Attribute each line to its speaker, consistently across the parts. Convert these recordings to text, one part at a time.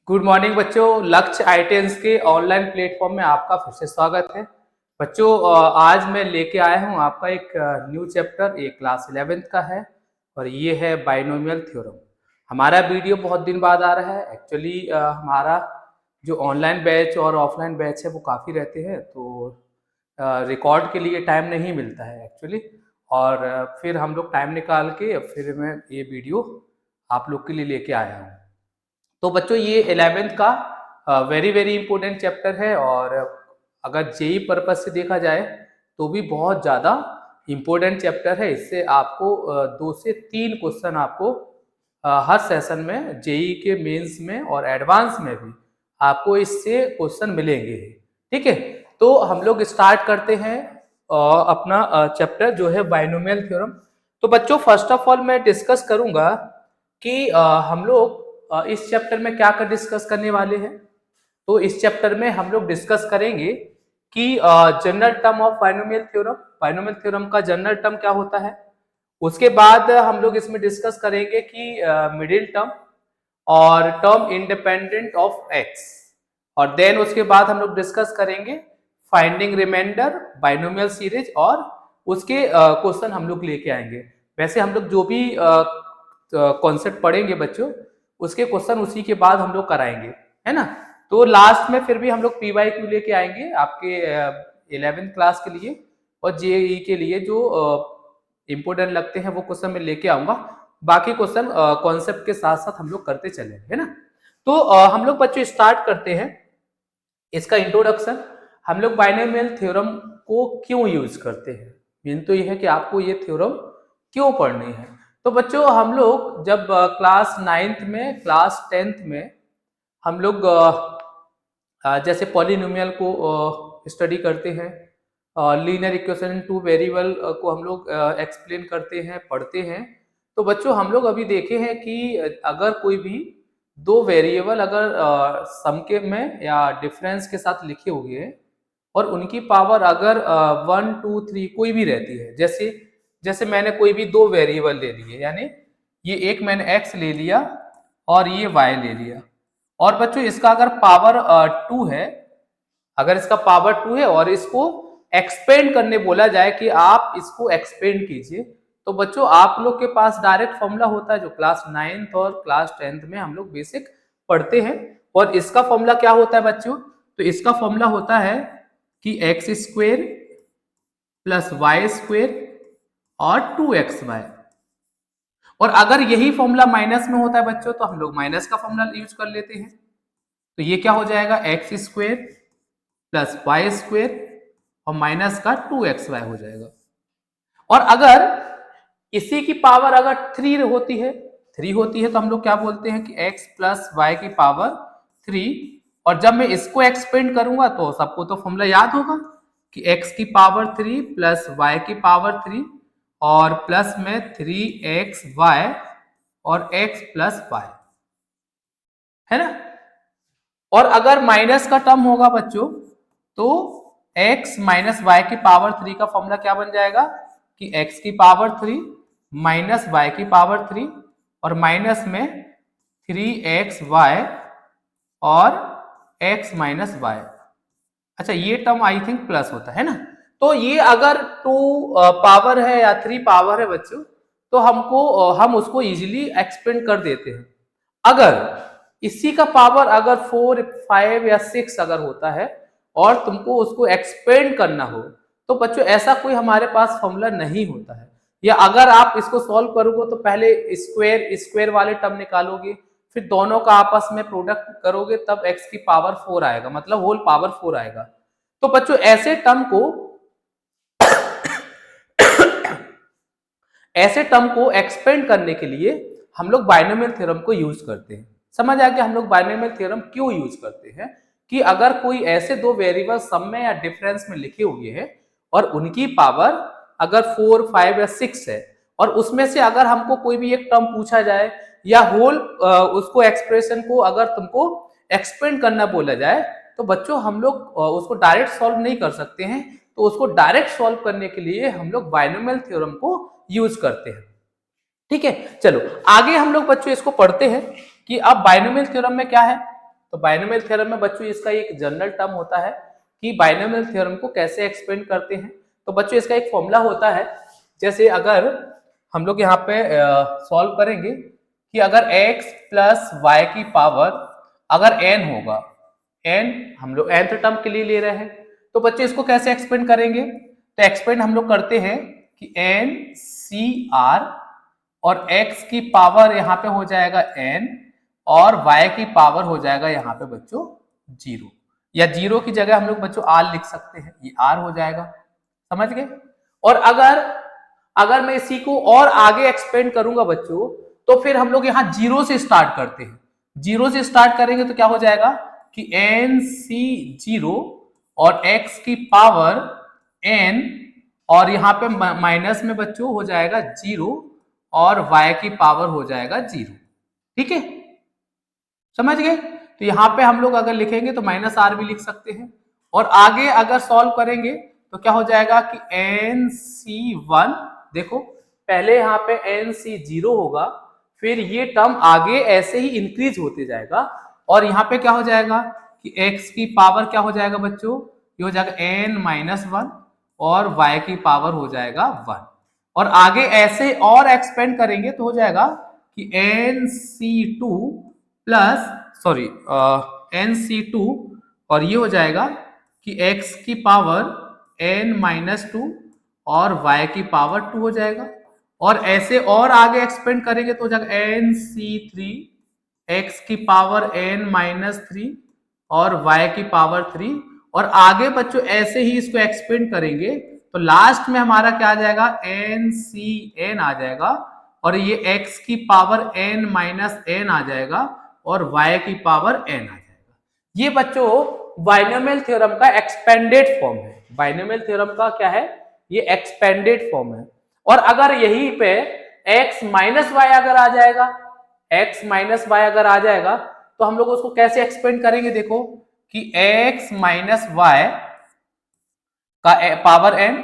Speaker 1: Good morning बच्चों। लक्ष्य आईटेंस के ऑनलाइन प्लेटफॉर्म में आपका फिर से स्वागत है। बच्चों आज मैं लेके आया हूँ आपका एक न्यू चैप्टर, ये क्लास 11th का है और ये है बाइनोमियल थ्योरम। हमारा वीडियो बहुत दिन बाद आ रहा है। एक्चुअली हमारा जो ऑनलाइन बैच और ऑफलाइन बैच है वो काफ़ी रहते हैं, तो रिकॉर्ड के लिए टाइम नहीं मिलता है एक्चुअली। और फिर हम लोग टाइम निकाल के फिर मैं ये वीडियो आप लोग के लिए लेके आया हूँ। तो बच्चों ये 11th का वेरी वेरी इंपॉर्टेंट चैप्टर है और अगर जेई पर्पज से देखा जाए तो भी बहुत ज़्यादा इम्पोर्टेंट चैप्टर है। इससे आपको 2 से 3 क्वेश्चन आपको हर सेशन में जेई के मेंस में और एडवांस में भी आपको इससे क्वेश्चन मिलेंगे। ठीक है, तो हम लोग स्टार्ट करते हैं अपना चैप्टर जो है बाइनोमियल थ्योरम। तो बच्चों फर्स्ट ऑफ ऑल मैं डिस्कस करूंगा कि हम लोग इस चैप्टर में क्या कर डिस्कस करने वाले हैं। तो इस चैप्टर में हम लोग डिस्कस करेंगे कि general term of binomial theorem, binomial theorem का जनरल टर्म क्या होता है। उसके बाद हम लोग इसमें डिस्कस करेंगे कि मिडिल टर्म और टर्म इंडिपेंडेंट ऑफ एक्स, और देन उसके बाद हम लोग डिस्कस करेंगे फाइंडिंग रिमाइंडर, बाइनोमियल सीरीज, और उसके क्वेश्चन हम लोग लेके आएंगे। वैसे हम लोग जो भी कॉन्सेप्ट पढ़ेंगे बच्चों, उसके क्वेश्चन उसी के बाद हम लोग कराएंगे, है ना। तो लास्ट में फिर भी हम लोग PYQ लेके आएंगे आपके 11th क्लास के लिए, और जेई के लिए जो इंपोर्टेंट लगते हैं वो क्वेश्चन मैं लेके आऊंगा। बाकी क्वेश्चन कॉन्सेप्ट के साथ साथ हम लोग करते चले, है ना। तो हम लोग बच्चों स्टार्ट करते हैं इसका इंट्रोडक्शन। हम लोग बाइनोमियल थ्योरम को क्यों यूज करते हैं, मेन तो ये है कि आपको ये थ्योरम क्यों पढ़नी है। तो बच्चों हम लोग जब क्लास 9th में, क्लास 10th में हम लोग जैसे पॉलिनोमियल को स्टडी करते हैं, लीनियर इक्वेशन टू वेरिएबल को हम लोग एक्सप्लेन करते हैं, पढ़ते हैं। तो बच्चों हम लोग अभी देखे हैं कि अगर कोई भी दो वेरिएबल अगर सम के में या डिफरेंस के साथ लिखे हुए हैं और उनकी पावर अगर 1 2 3 कोई भी रहती है, जैसे जैसे मैंने कोई भी दो वेरिएबल ले लिए, यानी ये एक मैंने x ले लिया और ये y ले लिया, और बच्चों इसका अगर पावर 2 है, अगर इसका पावर 2 है और इसको एक्सपेंड करने बोला जाए कि आप इसको एक्सपेंड कीजिए, तो बच्चों आप लोग के पास डायरेक्ट फॉर्मूला होता है जो क्लास 9th और क्लास 10th में हम लोग बेसिक पढ़ते हैं। और इसका फॉर्मूला क्या होता है बच्चों, तो इसका फॉर्मूला होता है कि x square plus y square और 2xy। और अगर यही फॉर्मूला माइनस में होता है बच्चों तो हम लोग माइनस का फॉर्मूला यूज कर लेते हैं। तो ये क्या हो जाएगा, x square plus y square और माइनस का 2xy हो जाएगा। और अगर इसी की पावर अगर 3 होती है, 3 होती है तो हम लोग क्या बोलते हैं कि x प्लस वाई की पावर 3। और जब मैं इसको एक्सपेंड करूंगा तो सबको तो फॉर्मूला याद होगा कि x की पावर 3 प्लस y की पावर 3 और प्लस में 3xy और x प्लस वाई, है ना। और अगर माइनस का टर्म होगा बच्चों तो x माइनस वाई की पावर 3 का फॉर्मूला क्या बन जाएगा कि x की पावर 3 माइनस वाई की पावर 3 और माइनस में 3xy और x माइनस वाई। अच्छा ये टर्म आई थिंक प्लस होता है ना। तो ये अगर 2 पावर है या 3 पावर है बच्चों, तो हम उसको इजीली एक्सपेंड कर देते हैं। अगर इसी का पावर अगर 4 5 या 6 अगर होता है और तुमको उसको एक्सपेंड करना हो, तो बच्चों ऐसा कोई हमारे पास फॉर्मूला नहीं होता है। या अगर आप इसको सॉल्व करोगे तो पहले स्क्वायर स्क्वायर वाले टर्म निकालोगे, फिर दोनों का आपस में प्रोडक्ट करोगे, तब x की पावर 4 आएगा, मतलब होल पावर 4 आएगा। तो बच्चों ऐसे टर्म को एक्सपेंड करने के लिए हम लोग बाइनोमियल थ्योरम को यूज करते हैं। समझ आ गया हम लोग बाइनोमियल थ्योरम क्यों यूज करते हैं, कि अगर कोई ऐसे दो वेरिएबल सम में या डिफरेंस में लिखे हुए हैं और उनकी पावर अगर 4 5 या 6 है, और उसमें से अगर हमको कोई भी एक टर्म पूछा जाए या होल उसको एक्सप्रेशन को अगर तुमको एक्सपेंड करना बोला जाए, तो बच्चों हम लोग उसको डायरेक्ट सॉल्व नहीं कर सकते हैं। तो उसको डायरेक्ट सॉल्व करने के लिए हम लोग बाइनोमियल थ्योरम को यूज करते हैं। ठीक है, चलो आगे हम लोग बच्चों इसको पढ़ते हैं कि अब बाइनोमियल थ्योरम में क्या है। तो बाइनोमियल थ्योरम में बच्चों इसका एक जनरल टर्म होता है कि बाइनोमियल थ्योरम को कैसे एक्सपेंड करते हैं। तो बच्चों इसका एक फॉर्मूला होता है, जैसे अगर हम लोग यहाँ पे सॉल्व करेंगे कि अगर x प्लस वाई की पावर अगर n होगा, n हम लोग nth टर्म के लिए ले रहे हैं, तो बच्चे इसको कैसे एक्सपेंड करेंगे। तो एक्सपेंड हम लोग करते हैं कि n c r और x की पावर यहाँ पे हो जाएगा n और y की पावर हो जाएगा यहाँ पे बच्चों 0, या 0 की जगह हम लोग बच्चों r लिख सकते हैं, ये r हो जाएगा, समझ गए। और अगर मैं इसी को और आगे एक्सपेंड करूंगा बच्चों, तो फिर हम लोग यहाँ 0 से स्टार्ट करते हैं। 0 से स्टार्ट करेंगे तो क्या हो जाएगा कि n c 0 और x की पावर n और यहाँ पे माइनस में बच्चों हो जाएगा 0 और y की पावर हो जाएगा 0। ठीक है, समझ गए। तो यहाँ पे हम लोग अगर लिखेंगे तो माइनस r भी लिख सकते हैं, और आगे अगर सॉल्व करेंगे तो क्या हो जाएगा कि nc1, देखो पहले यहाँ पे nc0 होगा, फिर ये टर्म आगे ऐसे ही इंक्रीज होते जाएगा, और यहाँ पे क्या हो जाएगा कि x की पावर क्या हो जाएगा बच्चों, ये हो जाएगा n-1 और y की पावर हो जाएगा 1, और आगे ऐसे और एक्सपेंड करेंगे तो हो जाएगा कि nc2 प्लस nc2 और ये हो जाएगा कि x की पावर n-2 और y की पावर 2 हो जाएगा, और ऐसे और आगे एक्सपेंड करेंगे तो हो जाएगा nc3 x की पावर n-3 और y की पावर 3, और आगे बच्चों ऐसे ही इसको एक्सपेंड करेंगे तो लास्ट में हमारा क्या आ जाएगा ncn आ जाएगा, और ये x की पावर n-n आ जाएगा और y की पावर n आ जाएगा। ये बच्चों बाइनोमियल थ्योरम का एक्सपेंडेड फॉर्म है। बाइनोमियल थ्योरम का क्या है, ये एक्सपेंडेड फॉर्म है। और अगर यहीं पे x माइनस वाई अगर आ जाएगा, x माइनस वाई अगर आ जाएगा तो हम लोग उसको कैसे एक्सपेंड करेंगे, देखो कि x माइनस वाई का पावर n,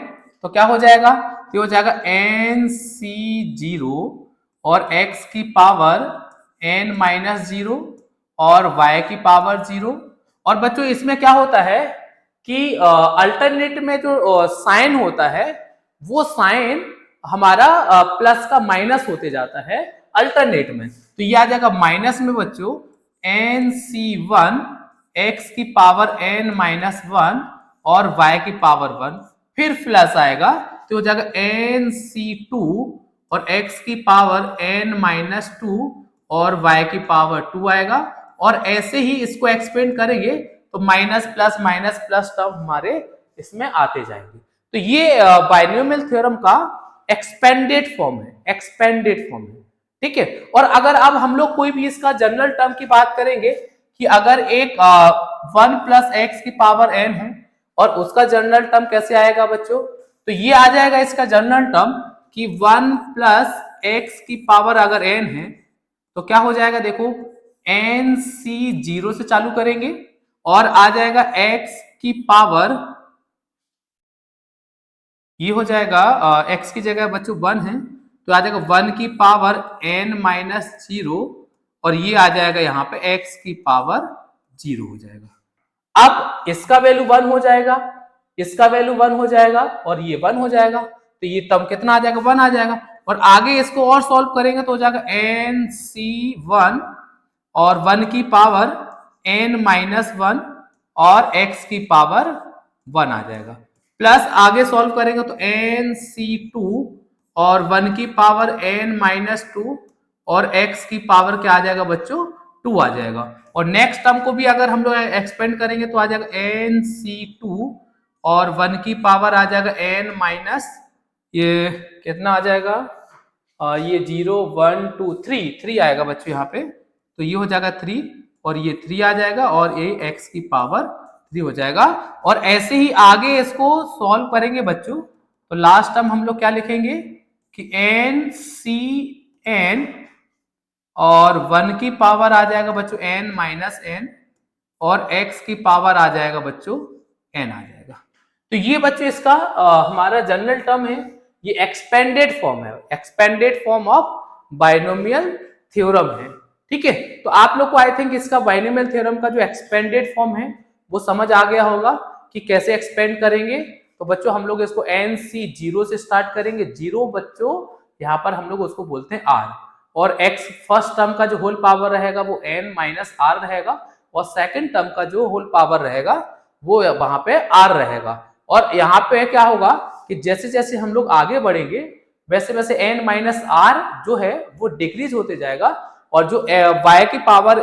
Speaker 1: तो क्या हो जाएगा, तो हो जाएगा nc0 और x की पावर n-0 और y की पावर 0। और बच्चों इसमें क्या होता है कि अल्टरनेट में जो साइन होता है वो साइन हमारा प्लस का माइनस होते जाता है अल्टरनेट में, तो ये आ जाएगा माइनस में बच्चों nc1 x की पावर n-1 और y की पावर 1, फिर प्लस आएगा तो हो जाएगा nc2 और x की पावर n-2 और y की पावर 2 आएगा, और ऐसे ही इसको एक्सपेंड करेंगे तो माइनस प्लस टर्म हमारे इसमें आते जाएंगे। तो ये बाइनोमियल थ्योरम का एक्सपेंडेड फॉर्म है, एक्सपेंडेड फॉर्म है। ठीक है, और अगर अब हम लोग कोई भी इसका जनरल टर्म की बात करेंगे कि अगर एक 1 प्लस एक्स की पावर n है और उसका जनरल टर्म कैसे आएगा बच्चों, तो ये आ जाएगा इसका जनरल टर्म कि 1 प्लस एक्स की पावर अगर n है तो क्या हो जाएगा, देखो nc0 से चालू करेंगे और आ जाएगा x की पावर, ये हो जाएगा x की जगह बच्चों 1 है तो आ जाएगा 1 की पावर n-0 और ये आ जाएगा यहाँ पे x की पावर 0 हो जाएगा। अब इसका वैल्यू 1 हो जाएगा, इसका वैल्यू 1 हो जाएगा और ये 1 हो जाएगा, तो ये टर्म कितना आ जाएगा, 1 आ जाएगा। और आगे इसको और सॉल्व करेंगे तो हो जाएगा nc1 और 1 की पावर n-1 और x की पावर 1 आ जाएगा, प्लस आगे सॉल्व करेंगे तो nc2 और 1 की पावर n-2 और x की पावर क्या आ जाएगा बच्चों, 2 आ जाएगा। और नेक्स्ट टर्म को भी अगर हम लोग एक्सपेंड करेंगे तो आ जाएगा nc2 और 1 की पावर आ जाएगा n-, ये कितना आ जाएगा, ये 0 1 2 3 आएगा बच्चों यहाँ पे, तो ये हो जाएगा 3 और ये 3 आ जाएगा और ये x की पावर 3 हो जाएगा। और ऐसे ही आगे इसको सॉल्व करेंगे बच्चों तो लास्ट टर्म हम लोग क्या लिखेंगे कि ncn और 1 की पावर आ जाएगा बच्चों n-n और x की पावर आ जाएगा बच्चों n आ जाएगा। तो ये बच्चों इसका हमारा जनरल टर्म है, ये एक्सपेंडेड फॉर्म है, expanded form of binomial theorem है। ठीक है, तो आप लोग को आई थिंक इसका बाइनोमियल थ्योरम का जो एक्सपेंडेड फॉर्म है वो समझ आ गया होगा कि कैसे एक्सपेंड करेंगे। तो बच्चों हम लोग इसको NC 0 से स्टार्ट करेंगे। 0 बच्चों यहाँ पर हम लोग उसको बोलते हैं R, और x फर्स्ट टर्म का जो होल पावर रहेगा वो n माइनस r रहेगा, और सेकंड टर्म का जो होल पावर रहेगा वो वहां पे r रहेगा। और यहाँ पे क्या होगा कि जैसे जैसे हम लोग आगे बढ़ेंगे वैसे वैसे n माइनस r जो है वो डिक्रीज होते जाएगा, और जो y की पावर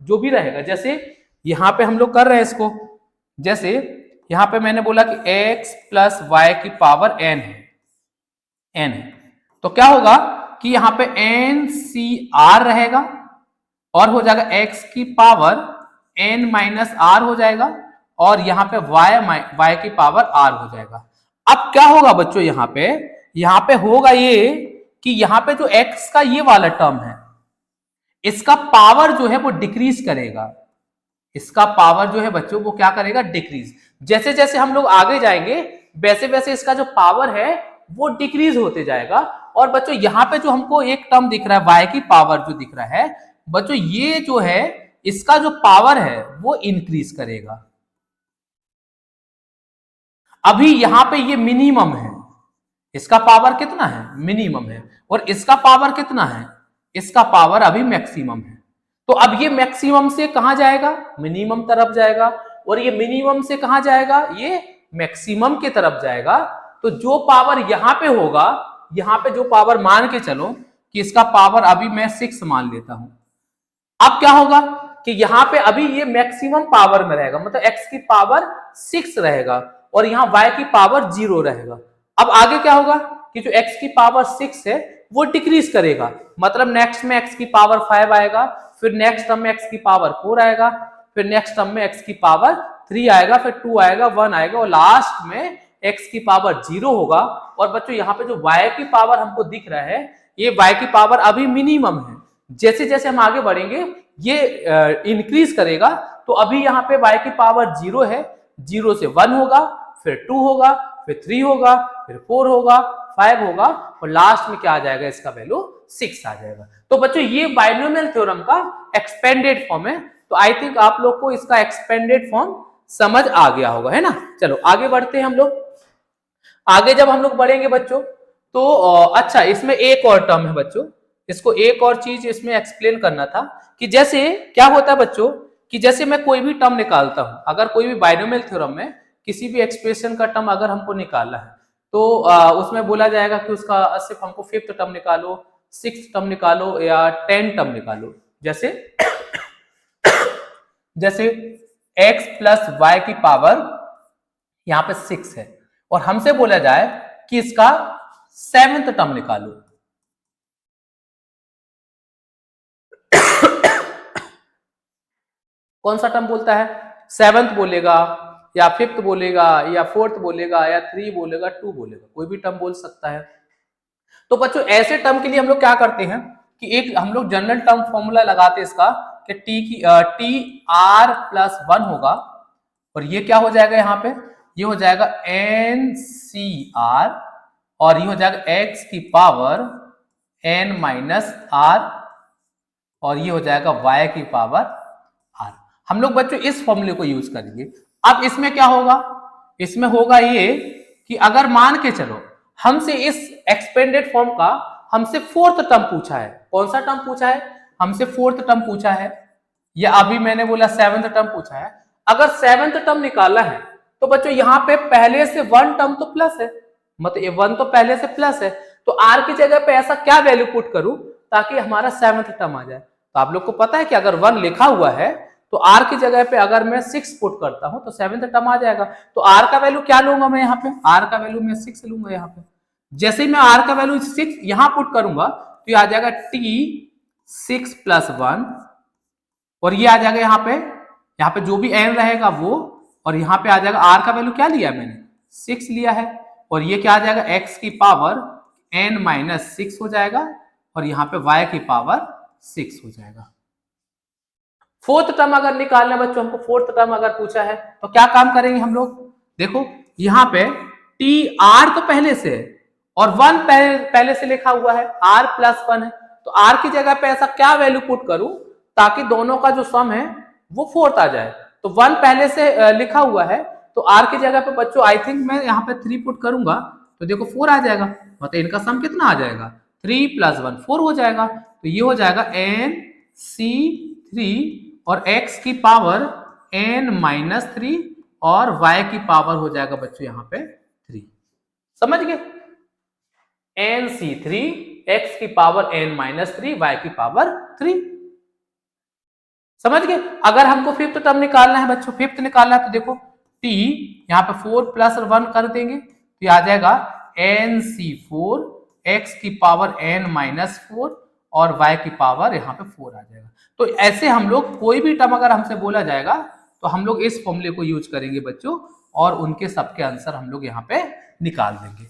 Speaker 1: जो भी रहेगा, जैसे यहाँ पे हम लोग कर रहे हैं इसको, जैसे यहाँ पे मैंने बोला कि x प्लस वाई की पावर n है, तो क्या होगा कि यहाँ पे NCR रहेगा और हो जाएगा x की पावर n माइनस r हो जाएगा, और यहाँ पे y की पावर r हो जाएगा। अब क्या होगा बच्चों, यहाँ पे होगा ये कि यहाँ पे जो x का ये वाला टर्म है इसका पावर जो है वो डिक्रीज करेगा, इसका पावर जो है बच्चों वो क्या करेगा, डिक्रीज। जैसे जैसे हम लोग आगे जाएंगे वैसे वैसे इसका जो पावर है वो डिक्रीज होते जाएगा। और बच्चों यहाँ पे जो हमको एक टर्म दिख रहा है y की पावर जो दिख रहा है बच्चों, ये जो है इसका जो पावर है वो इंक्रीज करेगा। अभी यहाँ पे ये मिनिमम है, इसका पावर कितना है, मिनिमम है, और इसका पावर कितना है, इसका पावर अभी मैक्सिमम है। तो अब ये मैक्सिमम से कहां जाएगा, मिनिमम तरफ जाएगा, और ये मिनिमम से कहां जाएगा, ये मैक्सिमम के तरफ जाएगा। तो जो पावर यहां पे होगा, यहां पे जो पावर मान के चलो कि इसका पावर अभी मैं 6 मान लेता हूं, अब क्या होगा कि यहाँ पे अभी ये मैक्सिमम पावर में रहेगा, मतलब x की पावर 6 रहेगा और यहाँ y की पावर 0 रहेगा। अब आगे क्या होगा कि जो x की पावर 6 है वो डिक्रीज करेगा, मतलब नेक्स्ट में x की पावर 5 आएगा, फिर नेक्स्ट टर्म में x की पावर 4 आएगा, फिर नेक्स्ट टर्म में x की पावर 3 आएगा, फिर 2 आएगा, 1 आएगा, और लास्ट में x की पावर 0 होगा। और बच्चों यहाँ पे जो y की पावर हमको दिख रहा है, ये y की पावर अभी मिनिमम है, जैसे जैसे हम आगे बढ़ेंगे ये इंक्रीज करेगा। तो अभी यहाँ पे y की पावर 0 है, 0 से 1 होगा, फिर 2 होगा, फिर 3 होगा, फिर 4 होगा, 5 होगा, और लास्ट में क्या आ जाएगा, इसका वैल्यू 6 आ जाएगा। तो बच्चों ये बाइनोमियल थ्योरम का एक्सपेंडेड फॉर्म है। तो आई थिंक आप लोग को इसका एक्सपेंडेड फॉर्म समझ आ गया होगा, है ना। चलो आगे बढ़ते हैं हम लोग। आगे जब हम लोग बढ़ेंगे बच्चों तो अच्छा, इसमें एक और टर्म है बच्चों, इसको एक और चीज इसमें एक्सप्लेन करना था कि जैसे क्या होता है बच्चों कि जैसे मैं कोई भी टर्म निकालता हूं, अगर कोई भी बाइनोमियल थ्योरम में किसी भी एक्सप्रेशन का टर्म अगर हमको निकालना है तो उसमें बोला जाएगा कि उसका सिर्फ हमको 5th टर्म निकालो, 6th टर्म निकालो, या 10 टर्म निकालो। जैसे जैसे x प्लस वाई की पावर यहां पे 6 है और हमसे बोला जाए कि इसका 7th टर्म निकालो, कौन सा टर्म बोलता है, 7th बोलेगा या 5th बोलेगा या 4th बोलेगा या 3 बोलेगा, 2 बोलेगा, कोई भी टर्म बोल सकता है। तो बच्चों ऐसे टर्म के लिए हम लोग क्या करते हैं कि एक हम लोग जनरल टर्म फॉर्मूला लगाते हैं इसका कि टी आर प्लस 1 होगा, और ये क्या हो जाएगा, यहाँ पे ये हो जाएगा एन सी आर, और ये हो जाएगा एक्स की पावर एन माइनस आर, और ये हो जाएगा वाई की पावर आर। हम लोग बच्चों इस फॉर्मूले को यूज करेंगे। अब इसमें क्या होगा, इसमें होगा ये कि अगर मान के चलो हमसे इस एक्सपेंडेड फॉर्म का हमसे 4th टर्म पूछा है, कौन सा टर्म पूछा है, हमसे 4th टर्म पूछा है, या अभी मैंने बोला 7th टर्म पूछा है। अगर 7th टर्म निकालना है तो बच्चों यहाँ पे पहले से 1 टर्म तो प्लस है, मतलब ये 1 तो पहले से प्लस है, तो आर की जगह पे ऐसा क्या वैल्यू पुट करूं ताकि हमारा 7th टर्म आ जाए। तो आप लोग को पता है कि अगर 1 लिखा हुआ है तो आर की जगह पे अगर मैं 6 पुट करता हूं तो 7th टर्म आ जाएगा। तो आर का वैल्यू क्या लूंगा मैं, यहाँ पे आर का वैल्यू मैं 6 लूंगा। यहाँ पे जैसे ही मैं आर का वैल्यू 6 यहां पुट करूंगा तो ये आ जाएगा टी 6 प्लस 1, और ये आ जाएगा यहाँ पे जो भी एन रहेगा वो, और यहाँ पे आ जाएगा आर का वैल्यू क्या लिया मैंने 6 लिया है, और ये क्या आ जाएगा एक्स की पावर एन माइनस 6 हो जाएगा, और यहाँ पे वाई की पावर 6 हो जाएगा। 4th टर्म अगर निकालना बच्चों, हमको 4th टर्म अगर पूछा है तो क्या काम करेंगे हम लोग, देखो यहाँ पे टी आर तो पहले से है और 1 पहले से लिखा हुआ है, आर प्लस 1 है, तो आर की जगह पे ऐसा क्या वैल्यू पुट करूं ताकि दोनों का जो सम है वो 4 आ जाए। तो 1 पहले से लिखा हुआ है, तो आर की जगह पे बच्चों आई थिंक मैं यहाँ पे 3 पुट करूंगा तो देखो 4 आ जाएगा, मतलब इनका सम कितना आ जाएगा 3 + 1 4 हो जाएगा। तो ये हो जाएगा NC3 और x की पावर n-3 और y की पावर हो जाएगा बच्चों यहाँ पे 3। समझ गए? NC3 x की पावर n-3 y की पावर 3। समझ गए? अगर हमको फिफ्थ टर्म निकालना है बच्चों, फिफ्थ निकालना है तो देखो t यहाँ पे 4 + 1 कर देंगे तो ये आ जाएगा NC4 x की पावर n-4 और y की पावर यहाँ पे 4 आ जाएगा। तो ऐसे हम लोग कोई भी टर्म अगर हमसे बोला जाएगा तो हम लोग इस फॉर्मूले को यूज करेंगे बच्चों और उनके सबके आंसर हम लोग यहाँ पे निकाल देंगे।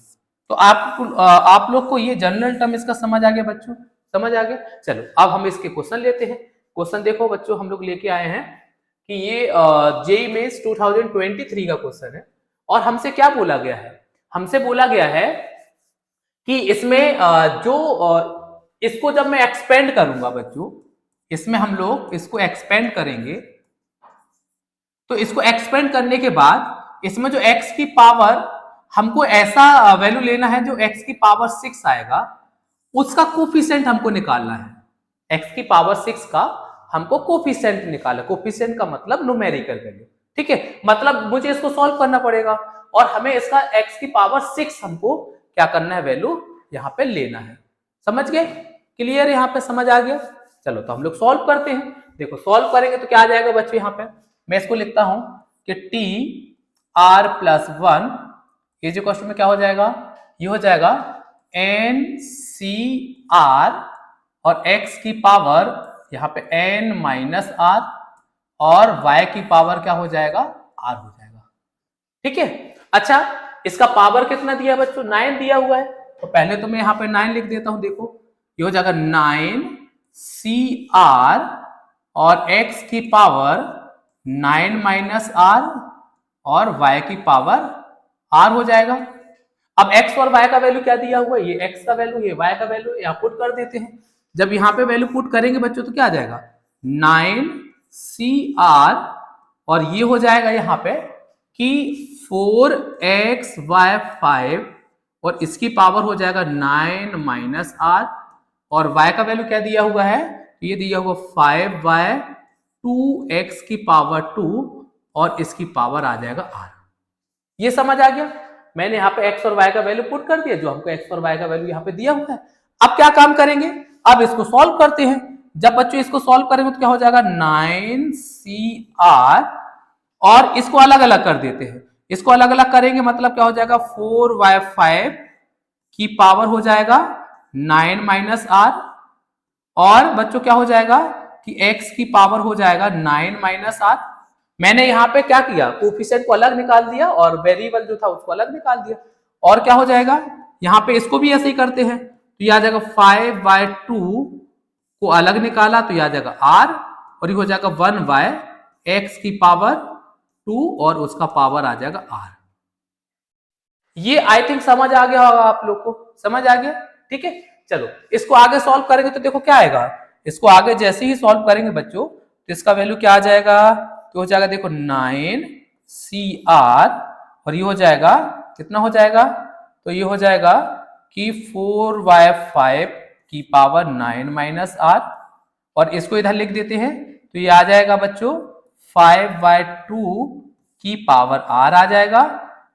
Speaker 1: तो आप लोग को ये जनरल टर्म इसका समझ आ गया बच्चों? समझ आ गया? चलो अब हम इसके क्वेश्चन लेते हैं। क्वेश्चन देखो बच्चों, हम लोग लेके आए हैं कि ये जेईई मेंस 2023 का क्वेश्चन है और हमसे क्या बोला गया है? हमसे बोला गया है कि इसमें इसको जब मैं एक्सपेंड करूंगा बच्चों, इसमें हम लोग इसको एक्सपेंड करेंगे तो इसको एक्सपेंड करने के बाद इसमें जो x की पावर हमको ऐसा वैल्यू लेना है जो x की पावर 6 आएगा, उसका कोफिशिएंट हमको निकालना है। x की पावर 6 का हमको कोफिशिएंट निकालना, कोफिशिएंट का मतलब न्यूमेरिकल वैल्यू, ठीक है? मतलब मुझे इसको सॉल्व करना पड़ेगा और हमें इसका x की पावर 6 हमको क्या करना है, वैल्यू यहाँ पे लेना है। समझ गए? क्लियर? यहाँ पे समझ आ गया? चलो तो हम लोग सॉल्व करते हैं। देखो सॉल्व करेंगे तो क्या आ जाएगा बच्चों, यहाँ पे मैं इसको लिखता हूं कि TR+1 ये जो क्वेश्चन में क्या हो जाएगा, ये हो जाएगा NCR और x की पावर यहाँ पे n-r और y की पावर क्या हो जाएगा, r हो जाएगा। ठीक है? अच्छा, इसका पावर कितना दिया बच्चों, 9 दिया हुआ है, तो पहले तो मैं यहाँ पे 9 लिख देता हूं। देखो ये हो जाएगा 9CR और x की पावर 9 - r और y की पावर r हो जाएगा। अब x और y का वैल्यू क्या दिया हुआ है, ये x का वैल्यू, ये y का वैल्यू, यहाँ पुट कर देते हैं। जब यहाँ पे वैल्यू पुट करेंगे बच्चों तो क्या आ जाएगा 9CR और ये हो जाएगा यहाँ पे कि 4xy5 और इसकी पावर हो जाएगा 9 - r और y का वैल्यू क्या दिया हुआ है, ये दिया हुआ 5y 2x की पावर 2 और इसकी पावर आ जाएगा r। ये समझ आ गया? मैंने यहाँ पे x और y का वैल्यू पुट कर दिया, जो हमको x और y का वैल्यू यहाँ पे दिया हुआ है। अब क्या काम करेंगे, अब इसको सॉल्व करते हैं। जब बच्चों इसको सॉल्व करेंगे तो क्या हो जाएगा 9CR और इसको अलग अलग कर देते हैं। इसको अलग अलग करेंगे मतलब क्या हो जाएगा 4y5 की पावर हो जाएगा 9 - r और बच्चों क्या हो जाएगा कि x की पावर हो जाएगा 9 - r। मैंने यहाँ पे क्या किया, कोफिशिएंट को अलग निकाल दिया और वेरिएबल जो था उसको अलग निकाल दिया। और क्या हो जाएगा, यहाँ पे इसको भी ऐसे ही करते हैं तो ये आ जाएगा 5/2 को अलग निकाला तो ये आ जाएगा r और ये हो जाएगा 1/x की पावर 2 और उसका पावर आ जाएगा r। ये आई थिंक समझ आ गया होगा आप लोग को, समझ आ गया? ठीक है, चलो इसको आगे सॉल्व करेंगे तो देखो क्या आएगा। इसको आगे जैसे ही सॉल्व करेंगे बच्चों तो इसका वैल्यू क्या आ जाएगा, तो हो जाएगा देखो 9CR और ये हो जाएगा कितना हो जाएगा, तो ये हो जाएगा कि 4y5 की पावर 9 - r और इसको इधर लिख देते हैं तो ये आ जाएगा बच्चों 5/2 की पावर r आ जाएगा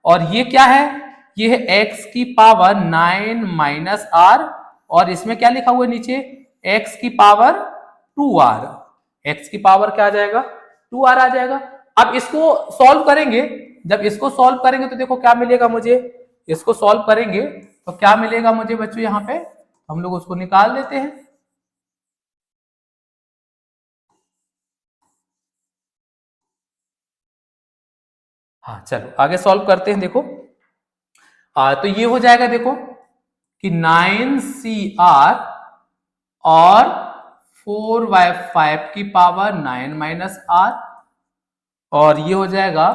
Speaker 1: और ये क्या है, ये है x की पावर 9 - r और इसमें क्या लिखा हुआ है नीचे x की पावर 2r। x की पावर क्या आ जाएगा 2r आ जाएगा। अब इसको सॉल्व करेंगे, जब इसको सॉल्व करेंगे तो देखो क्या मिलेगा मुझे, इसको सॉल्व करेंगे तो क्या मिलेगा मुझे बच्चों, यहाँ पे हम लोग उसको निकाल देते हैं। हाँ चलो आगे सॉल्व करते हैं। देखो तो ये हो जाएगा देखो कि 9CR और 4y5 की पावर 9 - r और ये हो जाएगा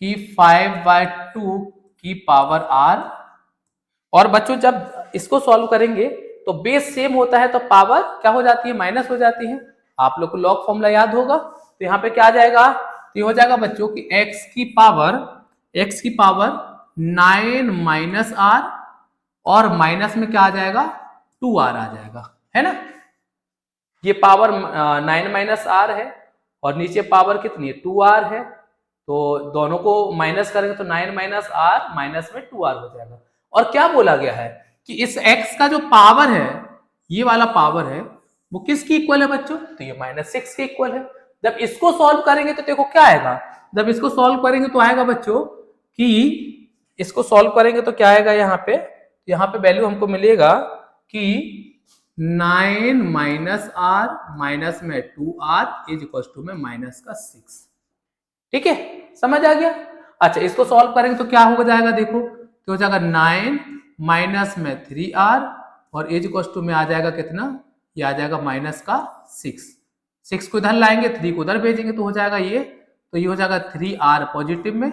Speaker 1: कि 5/2 की पावर r। और बच्चों जब इसको सॉल्व करेंगे तो बेस सेम होता है तो पावर क्या हो जाती है, माइनस हो जाती है। आप लोग को लॉग फॉर्मूला याद होगा। तो यहाँ पे क्या आ जाएगा, तो ये हो जाएगा बच्चों की x की पावर 9 माइनस आर, और माइनस में क्या आ जाएगा 2r आ जाएगा, है ना। ये पावर 9 माइनस आर है और नीचे पावर कितनी है 2r है, तो दोनों को माइनस करेंगे तो 9 माइनस आर माइनस में 2r हो जाएगा। और क्या बोला गया है कि इस x का जो पावर है, ये वाला पावर है, वो किसकी इक्वल है बच्चों, तो ये -6 के इक्वल है। जब इसको सॉल्व करेंगे तो देखो क्या आएगा, जब इसको सॉल्व करेंगे तो आएगा बच्चों कि इसको सॉल्व करेंगे तो क्या आएगा, यहाँ पे वैल्यू हमको मिलेगा कि 9 माइनस आर माइनस में 2r इज इक्वल टू में -6। ठीक है, समझ आ गया। अच्छा, इसको सॉल्व करेंगे तो क्या हो जाएगा, देखो तो हो जाएगा 9 माइनस में 3r और इज इक्वल टू में आ जाएगा कितना, ये आ जाएगा -6। 6 को इधर लाएंगे, 3 को उधर भेजेंगे तो हो जाएगा ये, तो ये हो जाएगा 3r पॉजिटिव में,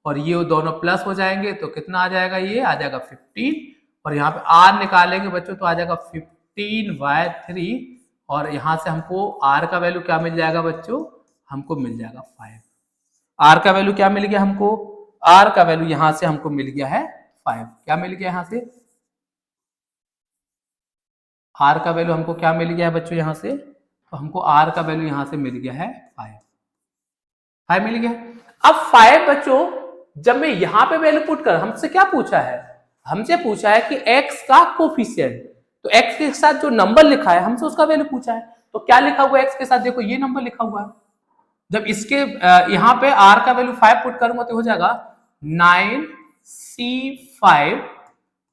Speaker 1: और ये दोनों प्लस हो जाएंगे तो कितना आ जाएगा, ये आ जाएगा 15, और यहाँ पे r निकालेंगे बच्चों तो आ जाएगा 15/3, और यहाँ से हमको r का वैल्यू क्या मिल जाएगा बच्चों, हमको मिल जाएगा 5। r का वैल्यू क्या मिल गया हमको, r का वैल्यू यहाँ से हमको मिल गया है 5। क्या मिल गया यहाँ से, r का वैल्यू हमको क्या मिल गया है बच्चों यहाँ से, तो हमको r का वैल्यू यहाँ से मिल गया है 5 मिल गया। अब 5 बच्चों जब मैं यहाँ पे वैल्यू पुट कर, हमसे क्या पूछा है, हमसे पूछा है कि x का कोफिशिएंट, तो x के साथ जो नंबर लिखा है हमसे उसका वैल्यू पूछा है, तो क्या लिखा हुआ है x के साथ, देखो ये नंबर लिखा हुआ है। जब इसके यहाँ पे r का वैल्यू 5 पुट करूंगा तो हो जाएगा 9c5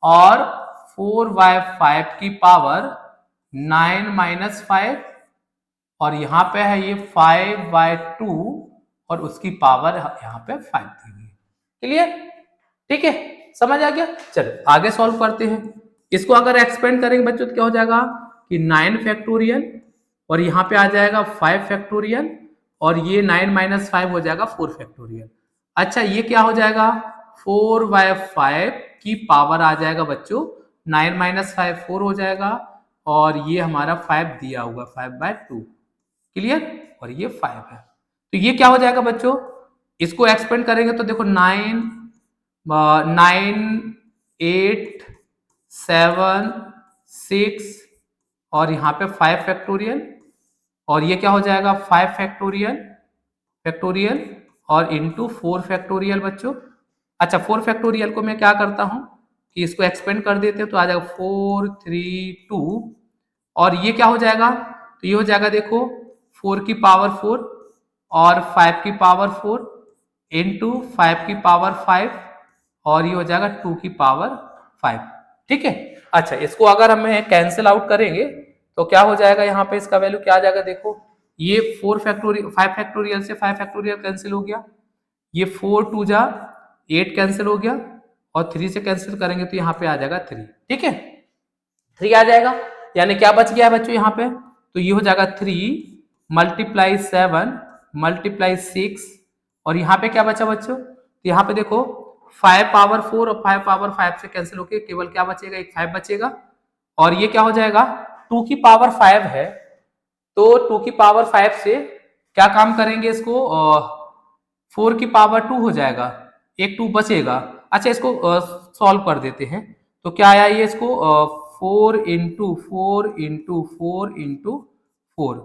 Speaker 1: और 4/5 की पावर 9 माइनस 5, और यहाँ पे है ये 5/2 और उसकी पावर यहाँ पे 5 दी हुई। क्लियर, ठीक है, समझ आ गया। चलो आगे सॉल्व करते हैं। इसको अगर एक्सपेंड करेंगे बच्चों तो क्या हो जाएगा कि 9 फैक्टोरियल और यहाँ पे आ जाएगा 5 फैक्टोरियल, और ये 9 माइनस 5 हो जाएगा 4 फैक्टोरियल। अच्छा, ये क्या हो जाएगा 4/5 की पावर आ जाएगा बच्चों 9 माइनस 5 4 हो जाएगा, और ये हमारा 5 दिया हुआ 5/2। क्लियर, और ये 5 है, तो ये क्या हो जाएगा बच्चों, इसको एक्सपेंड करेंगे तो देखो 9 8 7 6 और यहाँ पे 5 फैक्टोरियल, और ये क्या हो जाएगा 5 फैक्टोरियल और इंटू 4 फैक्टोरियल बच्चों। अच्छा, 4 फैक्टोरियल को मैं क्या करता हूँ कि इसको एक्सपेंड कर देते हैं तो आ जाएगा 4 3 2, और ये क्या हो जाएगा, तो ये हो जाएगा देखो 4 की पावर 4 और 5 की पावर 4 इंटू 5 की पावर 5, और ये हो जाएगा 2 की पावर 5। ठीक है, अच्छा इसको अगर हमें कैंसिल आउट करेंगे तो क्या हो जाएगा, यहाँ पे इसका वैल्यू क्या आ जाएगा, देखो ये 4 फैक्टोरियल 5 फैक्टोरियल से 5 फैक्टोरियल कैंसिल हो गया, ये 4 2 जा 8 कैंसिल हो गया, और 3 से कैंसिल करेंगे तो यहाँ पे आ जाएगा 3। ठीक है, 3 आ जाएगा, यानी क्या बच गया है बच्चों यहाँ पे, तो ये हो जाएगा 3 मल्टीप्लाई 7 मल्टीप्लाई 6, और यहाँ पे क्या बचा बच्चों, तो यहाँ पे देखो 5 पावर 4 और 5 पावर 5 से कैंसिल होके केवल क्या बचेगा, एक 5 बचेगा, और ये क्या हो जाएगा 2 की पावर 5 है, तो 2 की पावर 5 से क्या काम करेंगे इसको, 4 की पावर 2 हो जाएगा, एक 2 बचेगा। अच्छा, इसको सॉल्व कर देते हैं तो क्या आया ये, इसको 4 इंटू 4 इंटू 4 इंटू 4,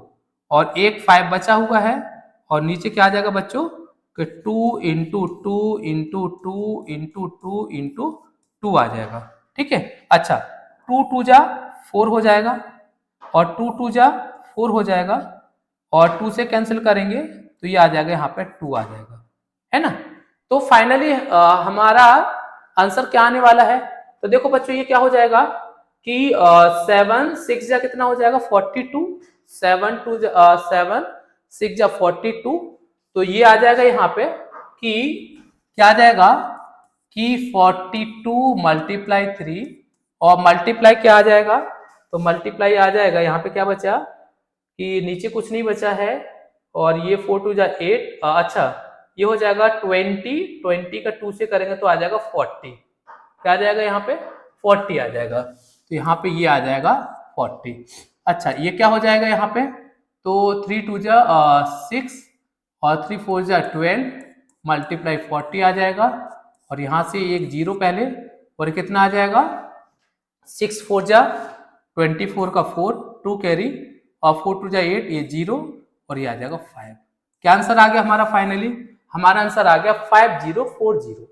Speaker 1: और एक 5 बचा हुआ है, और नीचे क्या आ जाएगा बच्चों कि 2 इंटू 2 इंटू 2 इंटू 2 इंटू 2 आ जाएगा। ठीक है, अच्छा 2 2 जा 4 हो जाएगा, और 2 2 जा 4 हो जाएगा, और 2 से कैंसिल करेंगे तो ये आ जाएगा यहाँ पे 2 आ जाएगा, है ना। तो फाइनली हमारा आंसर क्या आने वाला है, तो देखो बच्चों ये क्या हो जाएगा कि 7 6 जा कितना हो जाएगा 42, 7 2 7 6 जा 42, तो ये आ जाएगा यहाँ पे कि क्या आ जाएगा कि 42 मल्टीप्लाई 3, और मल्टीप्लाई क्या आ जाएगा, तो मल्टीप्लाई आ जाएगा यहाँ पे क्या बचा कि नीचे कुछ नहीं बचा है, और ये 4 2 जा 8, अच्छा ये हो जाएगा 20 का 2 से करेंगे तो आ जाएगा 40, क्या आ जाएगा यहाँ पे 40 आ जाएगा, तो यहाँ पे ये आ जाएगा 40। अच्छा, ये क्या हो जाएगा यहाँ पे, तो 3 2 जा 6 और 3 4 जा 12 मल्टीप्लाई 40 आ जाएगा, और यहाँ से एक जीरो पहले, और कितना आ जाएगा 6 4 जा 24 का 4, 2 कैरी, और 4 2 जा 8, ये जीरो, और ये आ जाएगा 5। क्या आंसर आ गया हमारा फाइनली? हमारा आंसर आ गया 5040।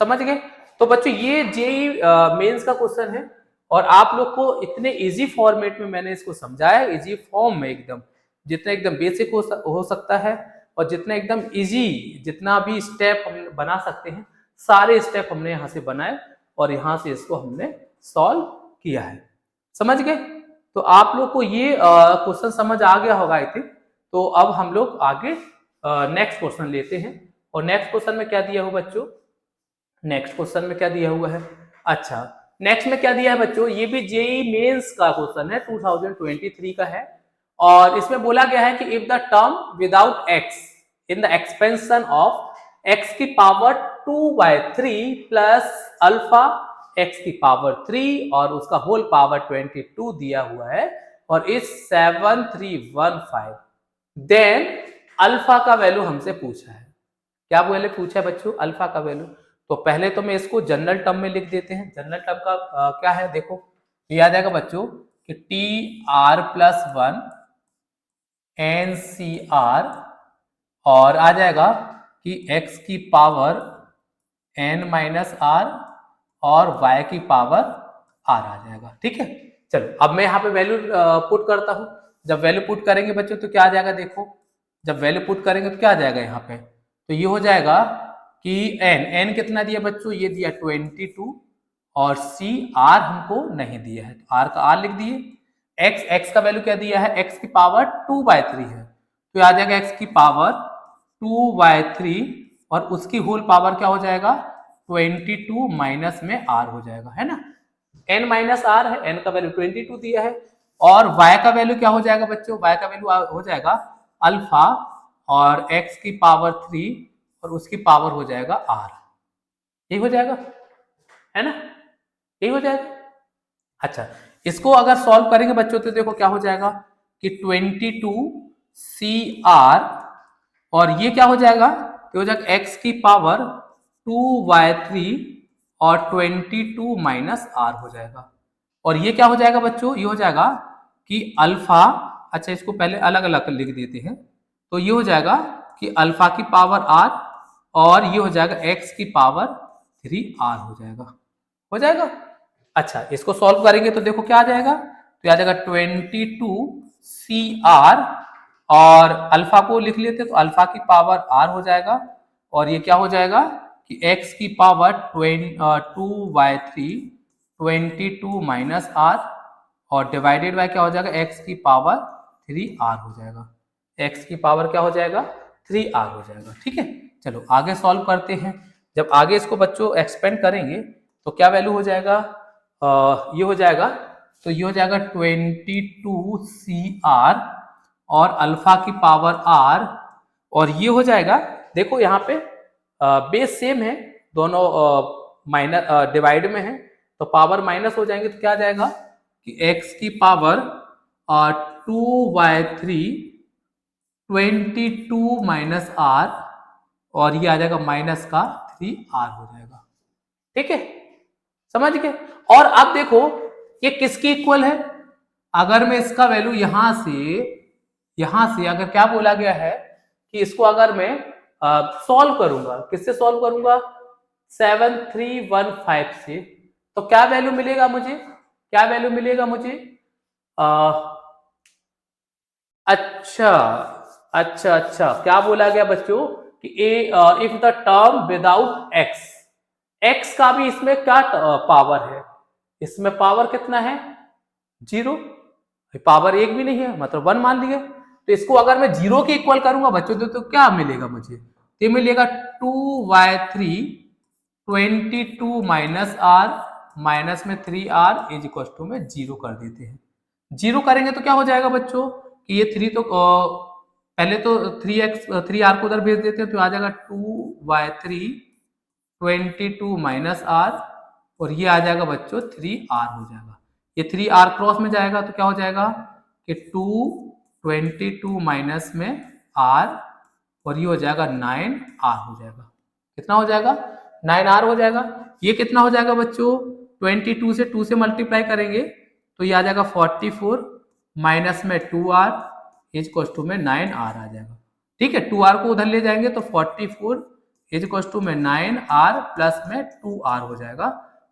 Speaker 1: समझ गए? तो बच्चों ये जेई मेंस का क्वेश्चन है, और आप लोग को इतने इजी फॉर्मेट में मैंने इसको समझाया, इजी फॉर्म में एकदम, जितना एकदम बेसिक हो सकता है, और जितना एकदम इजी, जितना भी स्टेप हम बना सकते हैं, सारे स्टेप हमने यहाँ से बनाए, और यहाँ से इसको हमने सॉल्व किया है। समझ गए? तो आप लोग को ये क्वेश्चन समझ आ गया होगा आई थिंक। तो अब हम लोग आगे नेक्स्ट क्वेश्चन लेते हैं, और नेक्स्ट क्वेश्चन में क्या दिया हुआ बच्चों? नेक्स्ट क्वेश्चन में क्या दिया हुआ है? अच्छा, नेक्स्ट में क्या दिया है बच्चों? ये भी जेई मेंस का क्वेश्चन है, 2023 का है, और इसमें बोला गया है कि if the term without x in the expansion of x की पावर 2/3 प्लस अल्फा एक्स की पावर 3 और उसका होल पावर 22 दिया हुआ है, और इस 7315, देन अल्फा का वैल्यू हमसे पूछा है। क्या वैल्यू पूछा है बच्चों? अल्फा का वैल्यू। तो पहले तो मैं इसको जनरल टर्म में लिख देते हैं। जनरल टर्म का क्या है देखो, ये आ जाएगा बच्चों कि T R plus 1 N C R, और आ जाएगा कि x की पावर n माइनस आर और y की पावर r आ जाएगा। ठीक है, चलो अब मैं यहाँ पे वैल्यू पुट करता हूँ। जब वैल्यू पुट करेंगे बच्चों तो क्या आ जाएगा देखो, जब वैल्यू पुट करेंगे तो क्या आ जाएगा यहाँ पे, तो ये हो जाएगा कि n कितना दिया बच्चों? ये दिया 22, और c r हमको नहीं दिया है, तो r का r लिख दिए। x का वैल्यू क्या दिया है? x की पावर 2/3 है, तो आ जाएगा x की पावर 2/3, और उसकी होल पावर क्या हो जाएगा? 22 माइनस में r हो जाएगा, है ना। n माइनस r है, n का वैल्यू 22 दिया है, और y का वैल्यू क्या हो जाएगा बच्चों? y का वैल्यू हो जाएगा अल्फा और x की पावर 3 और उसकी पावर हो जाएगा r। यही हो जाएगा, है ना, यही हो जाएगा। अच्छा, इसको अगर सॉल्व करेंगे बच्चों तो देखो क्या हो जाएगा कि 22 CR, और ये क्या हो जाएगा? तो हो जाएगा x की पावर 2/3 और 22 माइनस r हो जाएगा, और ये क्या हो जाएगा बच्चों? ये हो जाएगा कि अल्फा, अच्छा इसको पहले अलग अलग लिख देते हैं, तो ये हो जाएगा कि अल्फा की पावर r, और ये हो जाएगा x की पावर 3r हो जाएगा, हो जाएगा। अच्छा, इसको सॉल्व करेंगे तो देखो क्या आ जाएगा, तो आ जाएगा 22 CR, और अल्फा को लिख लेते तो अल्फा की पावर r हो जाएगा, और ये क्या हो जाएगा कि x की पावर 2/3 22 माइनस r, और डिवाइडेड बाय क्या हो जाएगा? x की पावर 3r हो जाएगा। x की पावर क्या हो जाएगा? 3r हो जाएगा। ठीक है, चलो आगे सॉल्व करते हैं। जब आगे इसको बच्चों एक्सपेंड करेंगे तो क्या वैल्यू हो जाएगा? ये हो जाएगा, तो ये हो जाएगा 22 CR और अल्फा की पावर r, और ये हो जाएगा, देखो यहाँ पे बेस सेम है, दोनों माइनस डिवाइड में है, तो पावर माइनस हो जाएंगे तो क्या आ जाएगा कि x की पावर 2/3 22 माइनस r, और ये आ जाएगा माइनस का 3r हो जाएगा। ठीक है, समझ गए? और अब देखो ये किसकी इक्वल है? अगर मैं इसका वैल्यू यहां से अगर क्या बोला गया है कि इसको अगर मैं सॉल्व करूंगा, किससे सॉल्व करूंगा? 7315 से, तो क्या वैल्यू मिलेगा मुझे? क्या वैल्यू मिलेगा मुझे? अच्छा अच्छा अच्छा, क्या बोला गया बच्चों कि if the term without x, x का भी इसमें क्या पावर है? इसमें पावर कितना है? 0, पावर 1 भी नहीं है, मतलब 1 मान लिए। तो इसको अगर मैं 0 के इक्वल करूंगा बच्चों तो क्या मिलेगा मुझे? ये मिलेगा 2/3 22 माइनस r माइनस में 3r इज इक्वल टू में 0 कर देते हैं। 0 करेंगे तो क्या हो जाएगा बच्चों कि ये 3 तो पहले तो 3r को उधर भेज देते हैं, तो आ जाएगा 2/3 22 माइनस r, और ये आ जाएगा बच्चों 3r हो जाएगा। ये 3r क्रॉस में जाएगा तो क्या हो जाएगा कि 2 22 माइनस में r, और ये हो जाएगा 9r हो जाएगा। कितना हो जाएगा? 9r हो जाएगा। ये कितना हो जाएगा बच्चों? 22 से 2 से मल्टीप्लाई करेंगे तो ये आ जाएगा 44 माइनस में 2r इज इक्वल टू में 9r आ जाएगा। ठीक है, 2r को उधर ले जाएंगे तो 44 इज इक्वल टू में 9r प्लस में 2r हो जाएगा,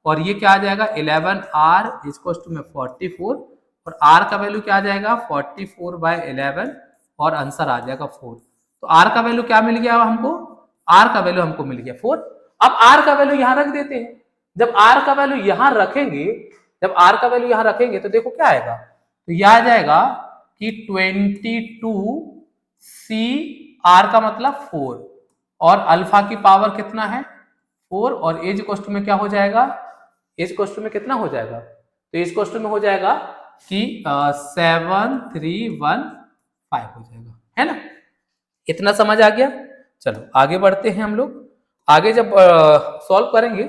Speaker 1: और ये क्या आ जाएगा? 11r इज इक्वल टू में 44, और r का वैल्यू क्या आ जाएगा? 44/11, और आंसर आ जाएगा 4। तो r का वैल्यू क्या मिल गया हमको? r का वैल्यू हमको मिल गया 4। अब r का वैल्यू यहां रख देते हैं। जब r का वैल्यू यहां रखेंगे, जब r का वैल्यू यहां रखेंगे तो देखो क्या आएगा, तो यह आ जाएगा कि 22c, r का मतलब 4, और अल्फा की पावर कितना है? 4, और एज इक्वल में क्या हो जाएगा? एज इक्वल में कितना हो जाएगा? तो एज इक्वल में हो जाएगा कि 7315 हो जाएगा, है ना? इतना समझ आ गया? चलो आगे बढ़ते हैं हम लोग। आगे जब सॉल्व करेंगे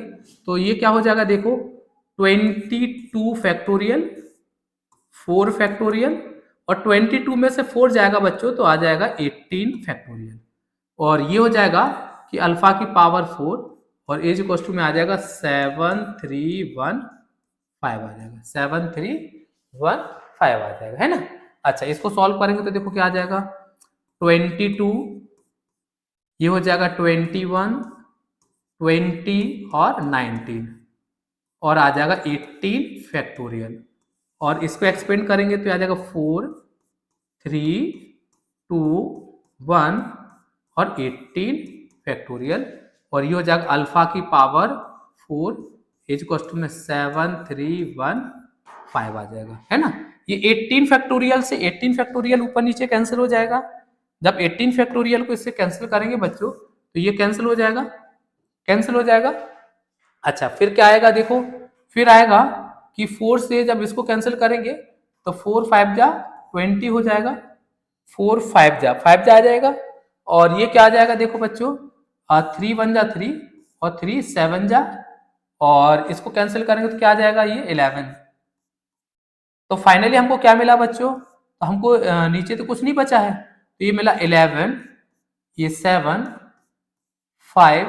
Speaker 1: तो ये क्या हो जाएगा देखो, 22 फैक्टोरियल, 4 फैक्टोरियल, और 22 में से 4 जाएगा बच्चों तो आ जाएगा 18 फैक्टोरियल, और ये हो जाएगा कि अल्फा की पावर 4, और एज इक्वल टू में आ जाएगा 7315 आ जाएगा, 7315 आ जाएगा, है ना? अच्छा, इसको सॉल्व करेंगे तो देखो क्या आ जाएगा, 22, ये हो जाएगा 21, 20 और 19, और आ जाएगा 18 फैक्टोरियल, और इसको एक्सपेंड करेंगे तो आ जाएगा 4, 3, 2, 1 और 18 फैक्टोरियल, और ये हो जाएगा अल्फा की पावर 4 इज इक्वल में 7315 आ जाएगा, है ना? ये 18 फैक्टोरियल से 18 फैक्टोरियल ऊपर नीचे कैंसिल हो जाएगा। जब 18 फैक्टोरियल को इससे कैंसिल करेंगे बच्चों तो ये कैंसिल हो जाएगा, कैंसिल हो जाएगा। अच्छा, फिर क्या आएगा देखो, फिर आएगा कि 4 से जब इसको कैंसिल करेंगे तो 4 5 जा 20 हो जाएगा, 4 5 जा 5 जा आ जाएगा, और ये क्या आ जाएगा देखो बच्चों, 3 1 जा 3, और 3 7 जा, और इसको कैंसिल करेंगे तो क्या आ जाएगा, ये 11। तो फाइनली हमको क्या मिला बच्चों, तो हमको नीचे तो कुछ नहीं बचा है, तो ये मिला 11, ये 7, 5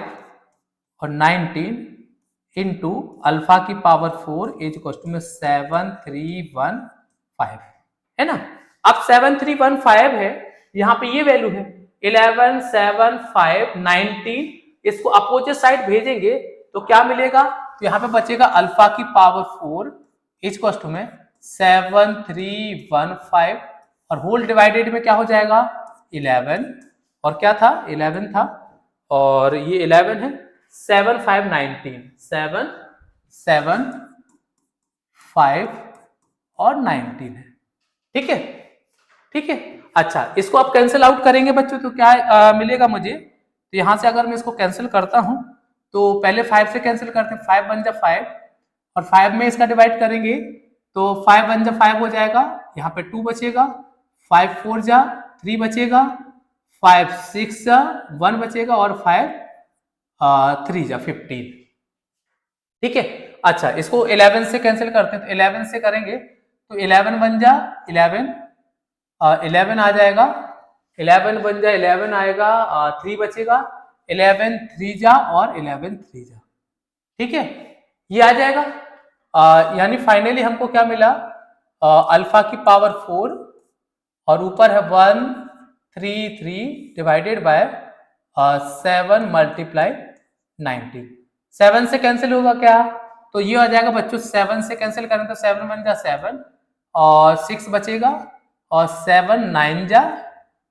Speaker 1: और 19 इंटू अल्फा की पावर 4 इज इक्वल टू में 7315, है ना? अब 7315 है, यहाँ पे ये वैल्यू है 11 7 5 19, इसको अपोजिट साइड भेजेंगे तो क्या मिलेगा, तो यहाँ पे बचेगा अल्फा की पावर 4 इज इक्वल टू में 7315, और होल डिवाइडेड में क्या हो जाएगा 11, और क्या था 11 था, और ये 11 है, 7 5 19, 7 7 5 और 19 है, ठीक है, ठीक है। अच्छा, इसको आप कैंसिल आउट करेंगे बच्चों तो क्या मिलेगा मुझे, तो यहां से अगर मैं इसको कैंसिल करता हूं तो पहले 5 से कैंसिल करते हैं, 5 1 जा 5, और 5 में इसका डिवाइड करेंगे तो 5 1 जा 5 हो जाएगा, यहाँ पे 2 बचेगा, 5 4 जा 3 बचेगा, 5 6 जा 1 बचेगा, और 5 3 जा 15, ठीक है। अच्छा, इसको 11 से कैंसिल करते हैं तो 11 से करेंगे तो 11 1 जा 11, 11 आ जाएगा, 11 1 जा 11 आएगा, 3 बचेगा, 11 3 जा और 11 3 जा, ठीक है, ये आ जाएगा। यानी फाइनली हमको क्या मिला, अल्फा की पावर 4 और ऊपर है 1 3 3 डिवाइडेड बाय 7 मल्टीप्लाई 90, 7 से कैंसिल होगा क्या, तो ये आ जाएगा बच्चों, 7 से कैंसिल करें तो 7 1 जा 7, और 6 बचेगा, और 7 9 जा,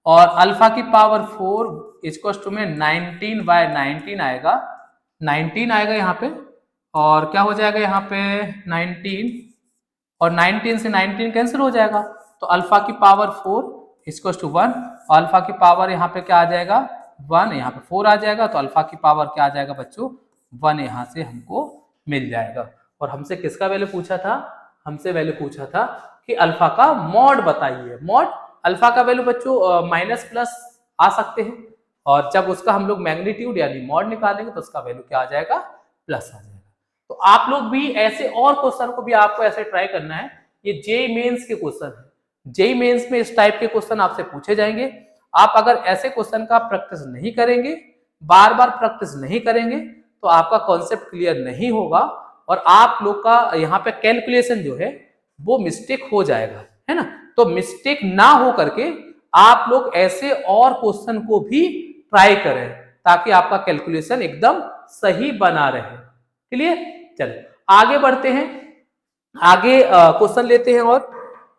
Speaker 1: और अल्फा की पावर 4 इक्वल टू में 19/19 आएगा, 19 आएगा यहाँ पे, और क्या हो जाएगा यहाँ पे 19, और 19 से 19 कैंसिल हो जाएगा, तो अल्फा की पावर 4 इक्वल टू 1, और अल्फा की पावर यहाँ पे क्या आ जाएगा 1, यहाँ पे 4 आ जाएगा, तो अल्फा की पावर क्या आ जाएगा बच्चों 1 यहाँ से हमको मिल जाएगा। और हमसे किसका वैल्यू पूछा था, हमसे वैल्यू पूछा था कि अल्फा का मॉड बताइए। मॉड, अल्फा का वैल्यू बच्चों माइनस प्लस आ सकते हैं, और जब उसका हम लोग मैग्नीट्यूड यानी मॉड निकालेंगे तो उसका वैल्यू क्या आ जाएगा, प्लस आ जाएगा। तो आप लोग भी ऐसे और क्वेश्चन को भी आपको ऐसे ट्राई करना है, ये जे मेंस के क्वेश्चन है, जेईई मेंस में इस टाइप के क्वेश्चन आपसे पूछे जाएंगे। आप अगर ऐसे क्वेश्चन का प्रैक्टिस नहीं करेंगे, बार बार प्रैक्टिस नहीं करेंगे, तो आपका कॉन्सेप्ट क्लियर नहीं होगा और आप लोग का यहाँ पे कैलकुलेशन जो है वो मिस्टेक हो जाएगा, है ना। तो मिस्टेक ना हो करके आप लोग ऐसे और क्वेश्चन को भी ट्राई करें ताकि आपका कैलकुलेशन एकदम सही बना रहे। क्लियर? चलिए आगे बढ़ते हैं, आगे क्वेश्चन लेते हैं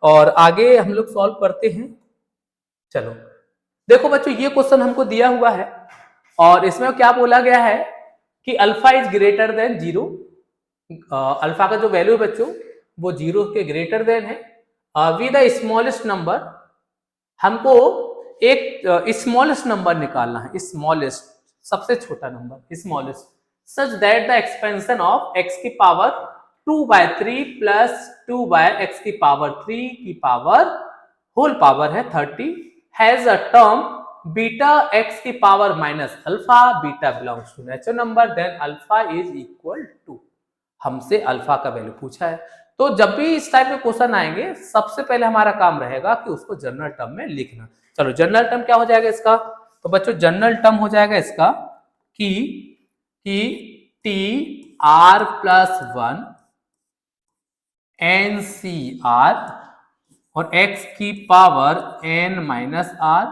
Speaker 1: और आगे हम लोग सॉल्व करते हैं। चलो देखो बच्चों, ये क्वेश्चन हमको दिया हुआ है और इसमें क्या बोला गया है कि alpha is greater than 0। Alpha का जो वैल्यू है बच्चों वो 0 के ग्रेटर देन है। विद द स्मॉलेस्ट नंबर, हमको एक स्मॉलेस्ट नंबर निकालना है, स्मॉलेस्ट सबसे छोटा number, smallest, such that the expansion of x की पावर 2/3 प्लस 2/x की पावर 3 की पावर होल पावर है 30 has a term beta x की power minus alpha, beta belongs to natural number, then alpha is equal to. हमसे alpha का value पूछा है। तो जब भी इस टाइप के क्वेश्चन आएंगे सबसे पहले हमारा काम रहेगा कि उसको जनरल टर्म में लिखना। चलो जनरल टर्म क्या हो जाएगा इसका, तो बच्चों जनरल टर्म हो जाएगा इसका कि T R plus 1 N C R और x की पावर n माइनस आर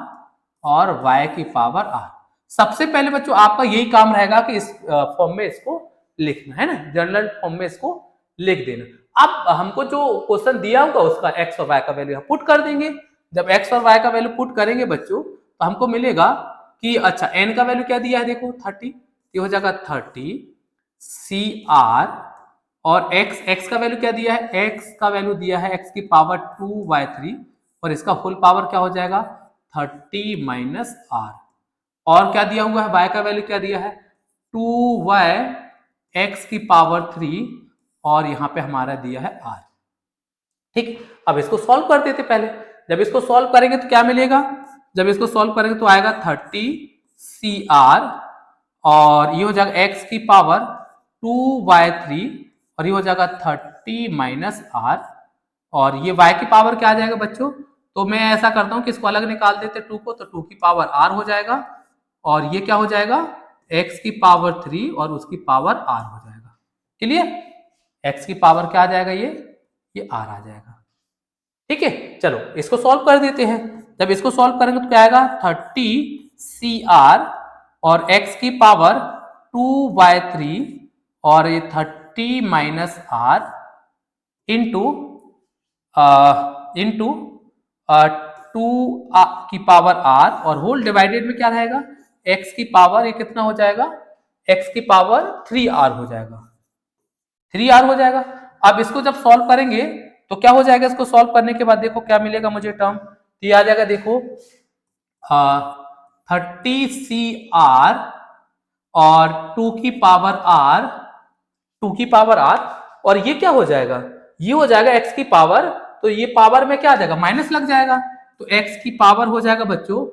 Speaker 1: और y की पावर r। सबसे पहले बच्चों आपका यही काम रहेगा कि इस फॉर्म में इसको लिखना है ना, जनरल फॉर्म में इसको लिख देना। अब हमको जो क्वेश्चन दिया होगा उसका x और y का वैल्यू पुट कर देंगे। जब x और y का वैल्यू पुट करेंगे बच्चों तो हमको मिलेगा कि अच्छा n का वैल्यू क्या दिया है, देखो 30, ये हो जाएगा 30 CR और x का वैल्यू क्या दिया है, x का वैल्यू दिया है x की पावर 2/3 और इसका फुल पावर क्या हो जाएगा 30 माइनस r। और क्या दिया हुआ है, y का वैल्यू क्या दिया है 2y x की पावर 3 और यहाँ पे हमारा दिया है r। ठीक, अब इसको सॉल्व कर देते पहले। जब इसको सॉल्व करेंगे तो क्या मिलेगा, जब इसको सॉल्व करेंगे तो आएगा 30 CR और ये हो जाएगा x की पावर 2/3 और ये हो जाएगा 30 माइनस r और ये y की पावर क्या आ जाएगा बच्चों, तो मैं ऐसा करता हूं कि इसको अलग निकाल देते 2 को, तो 2 की पावर r हो जाएगा और ये क्या हो जाएगा x की पावर 3 और उसकी पावर r हो जाएगा। क्लियर? x की पावर क्या आ जाएगा, ये r आ जाएगा। ठीक है, चलो इसको सॉल्व कर देते हैं। जब इसको सॉल्व करेंगे तो क्या आएगा 30 CR और x की पावर 2/3 और ये 30 माइनस r इंटू 2 की पावर r और होल डिवाइडेड में क्या रहेगा x की पावर, ये कितना हो जाएगा x की पावर 3r हो जाएगा, 3r हो जाएगा। अब इसको जब सॉल्व करेंगे तो क्या हो जाएगा, इसको सॉल्व करने के बाद देखो क्या मिलेगा मुझे टर्म, तो ये आ जाएगा देखो 30 CR और 2 की पावर r और ये क्या हो जाएगा, ये हो जाएगा x की पावर, तो ये पावर में क्या आ जाएगा माइनस लग जाएगा, तो x की पावर हो जाएगा बच्चों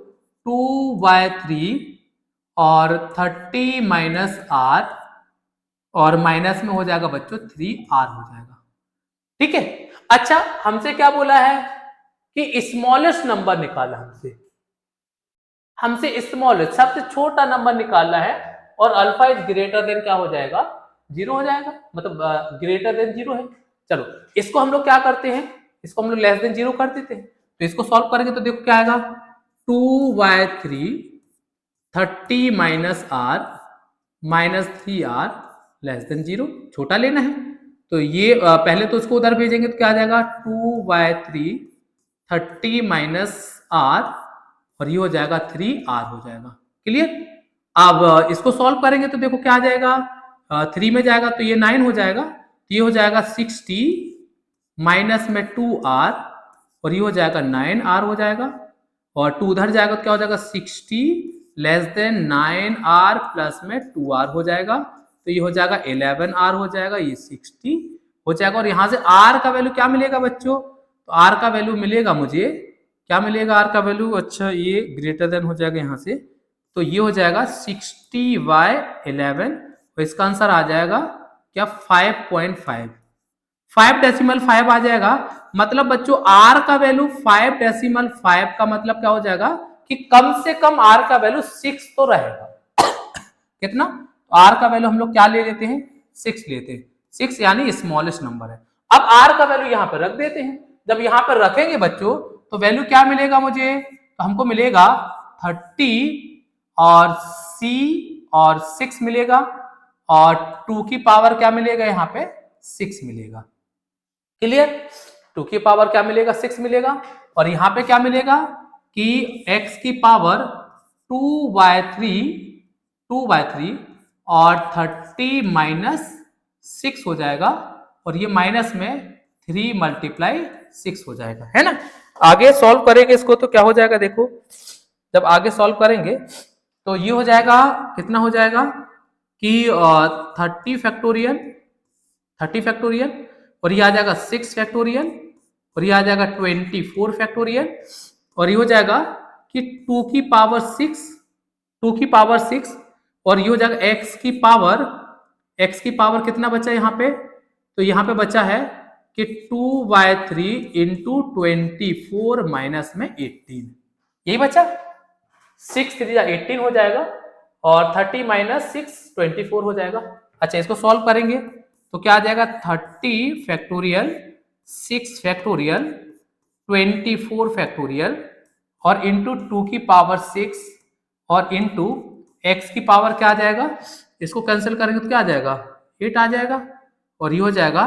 Speaker 1: 2/3 और 30 माइनस r और माइनस में हो जाएगा बच्चों 3r हो जाएगा। ठीक है, अच्छा हमसे क्या बोला है कि स्मॉलेस्ट नंबर निकाला, हमसे स्मॉलेस्ट सबसे छोटा नंबर निकालना है और अल्फा इज ग्रेटर देन क्या हो जाएगा 0 हो जाएगा, मतलब ग्रेटर देन 0 है। चलो इसको हम लोग क्या करते हैं, इसको हम लोग लेस देन 0 कर देते हैं। तो इसको सॉल्व करेंगे तो देखो क्या आएगा 2/3 30 minus r minus 3r less than 0, छोटा लेना है। तो ये पहले तो उसको उधर भेजेंगे तो क्या आ जाएगा 2/3 30 माइनस r और ये हो जाएगा 3r हो जाएगा। क्लियर? अब इसको सॉल्व करेंगे तो देखो क्या आ जाएगा 3 में जाएगा तो ये 9 हो जाएगा, तो ये हो जाएगा 60 माइनस में 2r और ये हो जाएगा 9r हो जाएगा और 2 उधर जाएगा तो क्या हो जाएगा 60 लेस देन 9r प्लस में 2r हो जाएगा, तो ये हो जाएगा 11r हो जाएगा, ये 60 हो जाएगा। और यहाँ से r का वैल्यू क्या मिलेगा बच्चों, तो r का वैल्यू मिलेगा मुझे, क्या मिलेगा r का वैल्यू, अच्छा ये ग्रेटर देन हो जाएगा यहाँ से, तो ये हो जाएगा 60/11 और इसका आंसर आ जाएगा क्या 5.5 5.5 आ जाएगा। मतलब बच्चों आर का वैल्यू 5.5 का मतलब क्या हो जाएगा कि कम से कम आर का वैल्यू 6 तो रहेगा। कितना? आर का वैल्यू हम लोग क्या ले लेते हैं? 6 लेते हैं। 6 यानी स्मॉलेस्ट नंबर है। अब आर का वैल्यू यहां पर रख देते हैं। जब यहां पर रखेंगे बच्चों तो वैल्यू क्या मिलेगा मुझे? तो हमको मिलेगा 30 और सी और 6 मिलेगा और 2 की पावर क्या मिलेगा? यहाँ पे 6 मिलेगा। क्लियर? 2 की पावर क्या मिलेगा? 6 मिलेगा। और यहां पे क्या मिलेगा कि x की पावर 2/3 और 30 माइनस 6 हो जाएगा और ये माइनस में 3 मल्टीप्लाई 6 हो जाएगा, है ना। आगे सॉल्व करेंगे इसको तो क्या हो जाएगा देखो, जब आगे सॉल्व करेंगे तो ये हो जाएगा, कितना हो जाएगा कि 30 फैक्टोरियल और ये आ जाएगा 6 फैक्टोरियल और ये आ जाएगा 24 फैक्टोरियल और ये हो जाएगा कि 2 की पावर 6 और ये हो जाएगा x की पावर कितना बचा यहाँ पे? तो यहाँ पे बचा है कि 2/3 इंटू 24 माइनस में 18, यही बचा। 6 3 18 हो जाएगा और 30 माइनस 6 24 हो जाएगा। अच्छा इसको सॉल्व करेंगे तो क्या आ जाएगा? 30 फैक्टोरियल 6 फैक्टोरियल 24 फैक्टोरियल और इंटू 2 की पावर 6 और इंटू x की पावर क्या आ जाएगा? इसको कैंसिल करेंगे तो क्या आ जाएगा? 8 आ जाएगा और ये हो जाएगा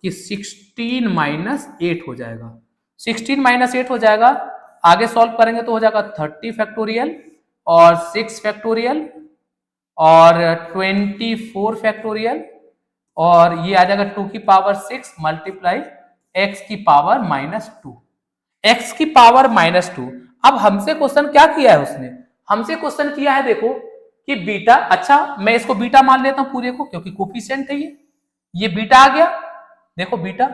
Speaker 1: कि 16 माइनस 8 हो जाएगा। 16 माइनस 8 हो जाएगा। आगे सॉल्व करेंगे तो हो जाएगा 30 फैक्टोरियल और 6 फैक्टोरियल और 24 फैक्टोरियल और ये आ जाएगा 2 की पावर 6 मल्टीप्लाई x की पावर -2, x की पावर -2। अब हमसे क्वेश्चन क्या किया है उसने? हमसे क्वेश्चन किया है देखो कि बीटा, अच्छा मैं इसको बीटा मान लेता हूं पूरे को क्योंकि कोफिशिएंट है ये बीटा आ गया, देखो बीटा,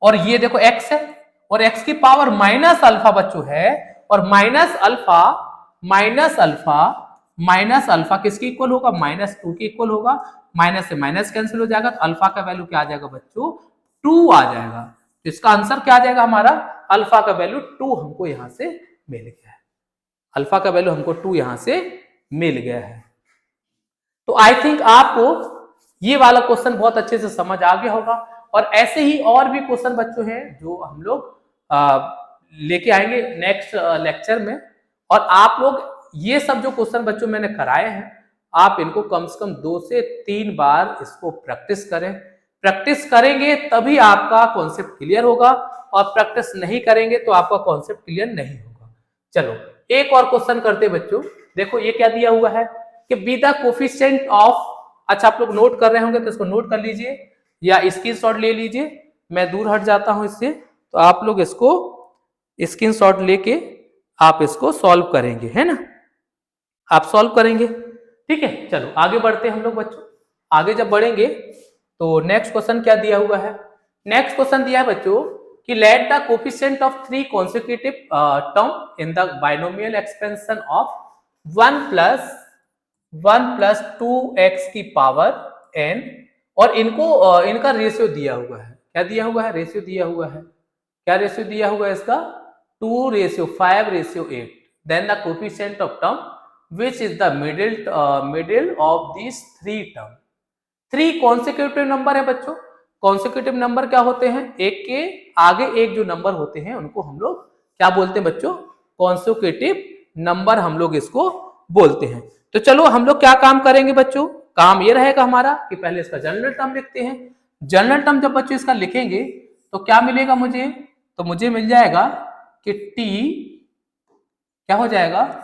Speaker 1: और ये देखो x है और x की पावर माइनस अल्फा बच्चों है और माइनस अल्फा किसके इक्वल होगा? -2 के इक्वल होगा। माइनस से माइनस कैंसिल हो जाएगा तो अल्फा का वैल्यू क्या आ जाएगा बच्चों? 2 आ जाएगा। तो इसका आंसर क्या आ जाएगा हमारा? अल्फा का वैल्यू 2 हमको यहां से मिल गया है। अल्फा का वैल्यू हमको 2 यहां से मिल गया है। तो आई थिंक आपको ये वाला क्वेश्चन बहुत अच्छे से समझ आ गया होगा और ऐसे ही और भी क्वेश्चन बच्चों हैं जो हम लोग लेके आएंगे नेक्स्ट लेक्चर में। और आप लोग ये सब जो क्वेश्चन बच्चों मैंने कराए हैं आप इनको कम से कम 2 से 3 बार इसको प्रैक्टिस करें। प्रैक्टिस करेंगे तभी आपका कॉन्सेप्ट क्लियर होगा और प्रैक्टिस नहीं करेंगे तो आपका कॉन्सेप्ट क्लियर नहीं होगा। चलो एक और क्वेश्चन करते बच्चों। देखो ये क्या दिया हुआ है कि बी द कोफिशिएंट ऑफ, अच्छा आप लोग नोट कर रहे होंगे तो इसको नोट कर लीजिए या स्क्रीनशॉट ले लीजिए। मैं दूर हट जाता हूं इससे तो आप लोग इसको स्क्रीनशॉट लेके आप इसको सॉल्व करेंगे, है ना, आप सॉल्व करेंगे। ठीक है चलो आगे बढ़ते हैं हम लोग बच्चों। आगे जब बढ़ेंगे तो नेक्स्ट क्वेश्चन क्या दिया हुआ है? नेक्स्ट क्वेश्चन दिया है बच्चों कि let the coefficient of 3 consecutive term in the binomial expansion of 1 plus 2x की पावर n और इनको इनका रेशियो दिया हुआ है। क्या दिया हुआ है? रेशियो दिया हुआ है। क्या रेशियो दिया हुआ है इसका? 2:5:8। Then the coefficient of term which is the middle of these 3 term। 3 consecutive number है बच्चों। कॉन्सेक्यूटिव नंबर क्या होते हैं? एक के आगे एक जो नंबर होते हैं उनको हम लोग क्या बोलते हैं बच्चों? कॉन्सेक्यूटिव नंबर हम लोग इसको बोलते हैं। तो चलो हम लोग क्या काम करेंगे बच्चों? काम ये रहेगा हमारा कि पहले इसका जनरल टर्म लिखते हैं। जनरल टर्म जब बच्चों इसका लिखेंगे तो क्या मिलेगा मुझे? तो मुझे मिल जाएगा कि टी क्या हो जाएगा?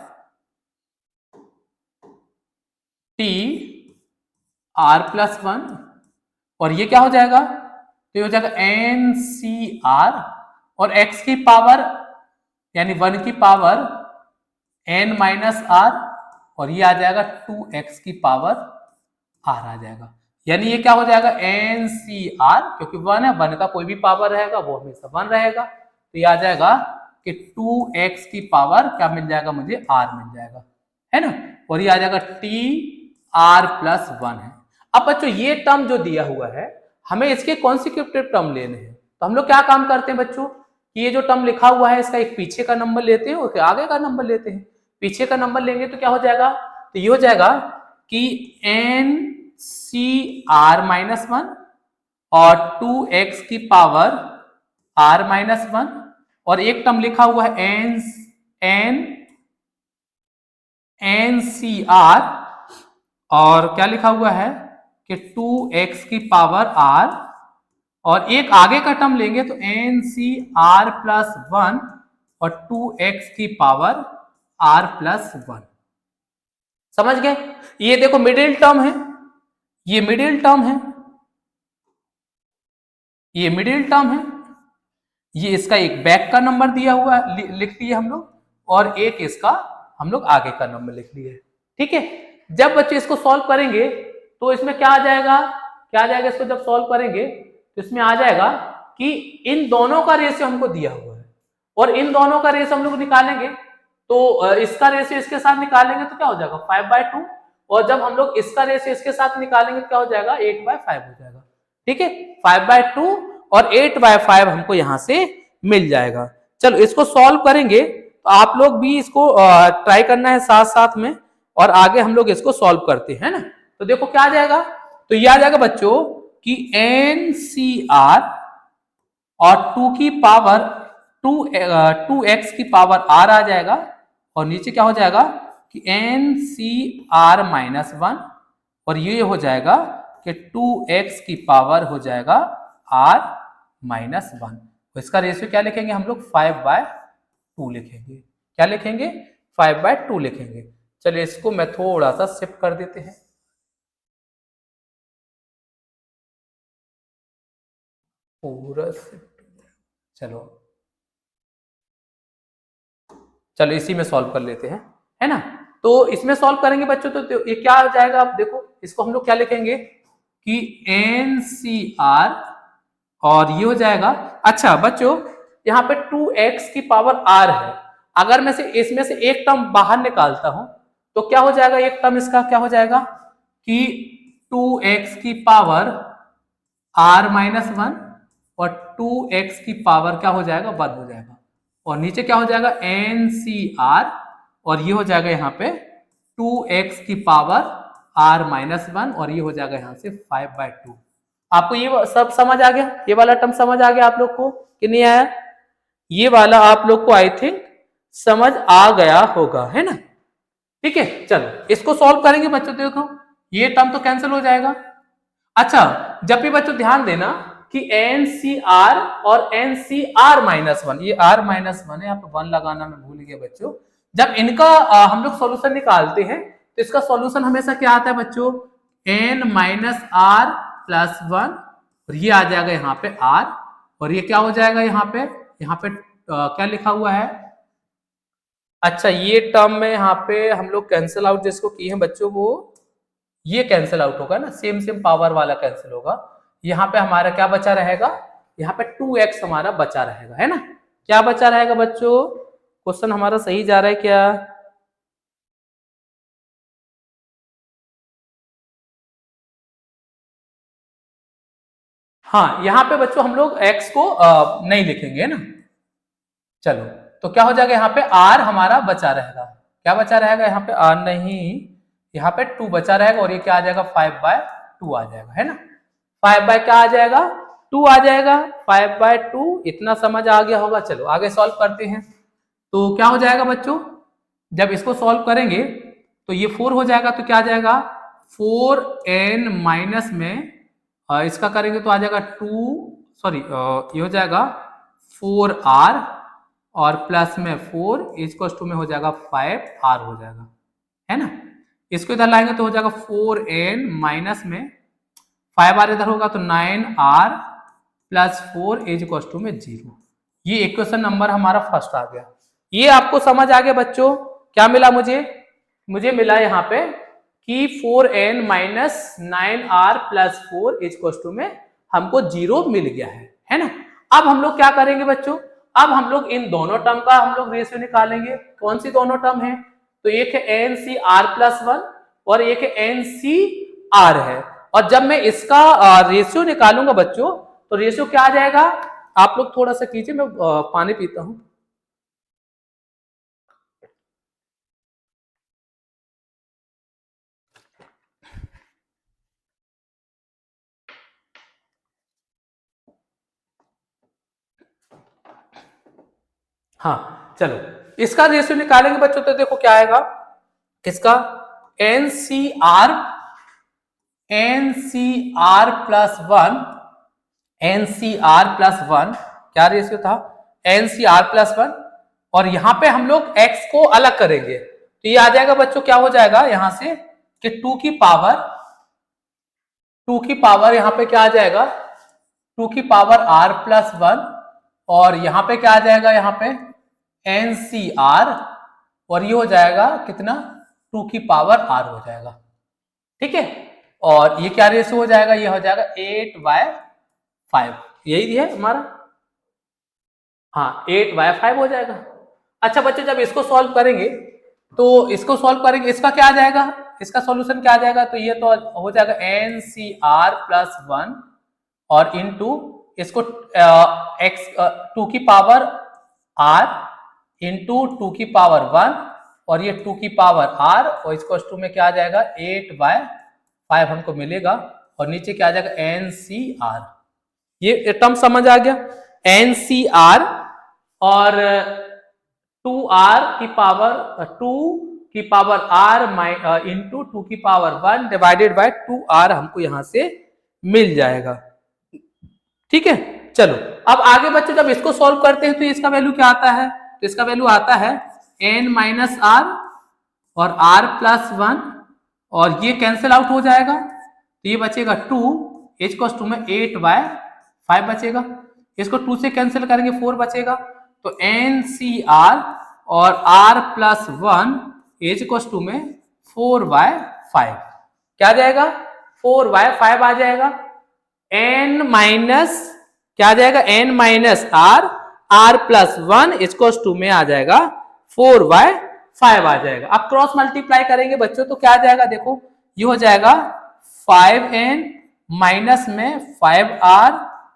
Speaker 1: टी r+1 और ये क्या हो जाएगा? तो ये हो जाएगा NCR और x की पावर यानी 1 की पावर n-r और ये आ जाएगा 2x की पावर r आ जाएगा। यानी ये क्या हो जाएगा? NCR क्योंकि 1 है, 1 का कोई भी पावर रहेगा वो हमेशा 1 रहेगा। तो ये आ जाएगा कि 2x की पावर क्या मिल जाएगा मुझे? r मिल जाएगा, है ना। और ये आ जाएगा TR+1 है। अब बच्चों ये टर्म जो दिया हुआ है हमें इसके कॉन्सिक्यूटिव टर्म लेने हैं। तो हम लोग क्या काम करते हैं बच्चों कि ये जो टर्म लिखा हुआ है इसका एक पीछे का नंबर लेते हैं और आगे का नंबर लेते हैं। पीछे का नंबर लेंगे तो क्या हो जाएगा, तो ये हो जाएगा कि NCR-1 और 2x की पावर R-1 और एक टर्म लिखा हुआ है NCR और क्या लिखा हुआ है कि 2x की पावर R और एक आगे का टर्म लेंगे तो NCR+1 और 2x की पावर R+1। समझ गए? ये देखो मिडिल टर्म है, ये मिडिल टर्म है, ये मिडिल टर्म है, ये इसका एक बैक का नंबर दिया हुआ लिख लिए हम लोग और एक इसका हम लोग आगे का नंबर लिख लिए। ठीक है, जब बच्चे इसको सॉल्व करेंगे तो इसमें क्या आ जाएगा, क्या आ जाएगा, इसको जब सॉल्व करेंगे तो इसमें आ जाएगा कि इन दोनों का रेशियो हमको दिया हुआ है और इन दोनों का रेशियो हम लोग निकालेंगे तो इसका रेशियो इसके साथ निकालेंगे तो क्या हो जाएगा 5/2 और जब हम लोग इसका रेशियो इसके साथ निकालेंगे तो क्या हो जाएगा 8/5 हो जाएगा। ठीक है, 5/2 और 8/5 हमको यहां से मिल जाएगा। चलो इसको सॉल्व करेंगे तो आप लोग भी इसको ट्राई करना है साथ साथ में और आगे हम लोग इसको सॉल्व करते हैं ना। तो देखो क्या आ जाएगा, तो ये आ जाएगा बच्चों कि NCR और 2x की पावर R आ जाएगा और नीचे क्या हो जाएगा कि NCR-1 और ये हो जाएगा कि 2x की पावर हो जाएगा R-1। तो इसका रेशियो क्या लिखेंगे हम लोग 5/2 लिखेंगे। क्या लिखेंगे 5/2 लिखेंगे। चलिए इसको मैं थोड़ा सा शिफ्ट कर देते हैं। पूरा चलो चलो इसी में सॉल्व कर लेते हैं, है ना। तो इसमें सॉल्व करेंगे बच्चों तो ये क्या आ जाएगा, आप देखो इसको हम लोग क्या लिखेंगे कि NCR और ये हो जाएगा। अच्छा बच्चों यहाँ पे 2x की पावर R है, अगर मैं से इसमें से एक टर्म बाहर निकालता हूं तो क्या हो जाएगा, एक टर्म इसका क्या हो जाएगा कि 2x की पावर R-1 और 2x की पावर क्या हो जाएगा 1 हो जाएगा और नीचे क्या हो जाएगा NCR और ये हो जाएगा यहाँ पे 2x की पावर R-1 और ये हो जाएगा यहाँ से 5/2। आपको ये सब समझ आ गया, ये वाला टर्म समझ आ गया आप लोग को कि नहीं आया, ये वाला आप लोग को आई थिंक समझ आ गया होगा, है ना। ठीक है, चलो इसको सॉल्व करेंगे बच्चों। देखो ये टर्म तो कैंसिल हो जाएगा। अच्छा जब भी बच्चों ध्यान देना कि NCR और NCR-1, ये R-1 है, आप 1 लगाना मैं भूल गया बच्चों। जब इनका हम लोग सॉल्यूशन निकालते हैं तो इसका सॉल्यूशन हमेशा क्या आता है बच्चों N-R+1 और ये आ जाएगा यहाँ पे R और ये क्या हो जाएगा यहाँ पे क्या लिखा हुआ है। अच्छा ये टर्म में यहाँ पे हम लोग कैंसिल आउट जिसको किए हैं बच्चों वो ये कैंसिल आउट होगा ना, सेम पावर वाला कैंसिल होगा। यहाँ पे हमारा क्या बचा रहेगा, यहाँ पे 2x हमारा बचा रहेगा, है ना। क्या बचा रहेगा बच्चों, क्वेश्चन हमारा सही जा रहा है क्या। हाँ यहाँ पे बच्चों हम लोग x को नहीं लिखेंगे ना। चलो तो क्या हो जाएगा, यहाँ पे r हमारा बचा रहेगा। क्या बचा रहेगा यहाँ पे r नहीं, यहाँ पे 2 बचा रहेगा और ये क्या आ जाएगा 5/2 आ जाएगा, है ना। 5 क्या आ जाएगा 2 आ जाएगा, 5/2 इतना समझ आ गया होगा। चलो आगे सॉल्व करते हैं। तो क्या हो जाएगा बच्चों, जब इसको सॉल्व करेंगे तो ये 4 हो जाएगा तो क्या आ जाएगा 4n माइनस में इसका करेंगे तो आ जाएगा ये हो जाएगा 4r और प्लस में 4 इक्वल्स टू में हो जाएगा 5r हो जाएगा, है ना। इसको इधर लाएंगे तो हो जाएगा 4n माइनस में 5r इधर होगा तो 9r प्लस 4 इक्वल्स टू में 0। ये इक्वेशन नंबर हमारा फर्स्ट आ गया। ये आपको समझ आ गया बच्चों। क्या मिला मुझे मिला यहाँ पे कि 4n minus 9r plus 4 equals to में हमको 0 मिल गया है ना। अब हम लोग क्या करेंगे बच्चों, अब हम लोग इन दोनों टर्म का हम लोग रेशियो निकालेंगे। कौन सी दोनों टर्म है, तो एक है NCR+1 और एक है NCR है। और जब मैं इसका रेशियो निकालूंगा बच्चों, तो रेशियो क्या आ जाएगा, आप लोग थोड़ा सा कीजिए, मैं पानी पीता हूं। हाँ चलो, इसका रेशियो निकालेंगे बच्चों तो देखो क्या आएगा, किसका, NCR, NCR plus one, NCR plus one, क्या रेशियो था, एनसीआर प्लस वन, और यहां पे हम लोग x को अलग करेंगे, तो ये आ जाएगा बच्चों, क्या हो जाएगा यहां से कि टू की पावर यहां पे क्या आ जाएगा, टू की पावर r प्लस वन, और यहां पे क्या आ जाएगा, यहां पे एनसीआर, और ये हो जाएगा कितना, टू की पावर r हो जाएगा, ठीक है। और ये क्या रेशियो हो जाएगा, ये हो जाएगा 8/5, यही है हमारा, हाँ 8/5 हो जाएगा। अच्छा बच्चों, जब इसको सॉल्व करेंगे, तो इसको सॉल्व करेंगे, इसका क्या आ जाएगा, इसका सॉल्यूशन क्या आ जाएगा, तो ये तो हो जाएगा एनसीआर प्लस वन, और इनटू इसको एक्स, टू की पावर आर इंटू टू की पावर वन, और ये टू की पावर आर, और इसको टू में क्या आ जाएगा 8/5 हमको मिलेगा, और नीचे क्या आ जाएगा एनसीआर, ये टर्म समझ आ गया, एनसीआर, और 2r की पावर, टू की पावर r इंटू टू की power one divided by 2r हमको यहां से मिल जाएगा, ठीक है। चलो अब आगे बच्चे जब इसको सॉल्व करते हैं तो इसका वैल्यू क्या आता है, तो इसका वैल्यू आता है n माइनस आर और r प्लस वन, और ये कैंसिल आउट हो जाएगा, तो ये बचेगा 2, h कोस 2 में 8/5 बचेगा, इसको 2 से कैंसिल करेंगे 4 बचेगा, तो NCR और R प्लस वन h कोस 2 में 4/5, क्या आ जाएगा 4/5 आ जाएगा, n माइनस क्या आ जाएगा, n minus R, r plus one h कोस 2 में आ जाएगा 4/5 आ जाएगा। अब क्रॉस मल्टीप्लाई करेंगे बच्चों तो क्या आ जाएगा, देखो ये हो जाएगा 5n माइनस में 5r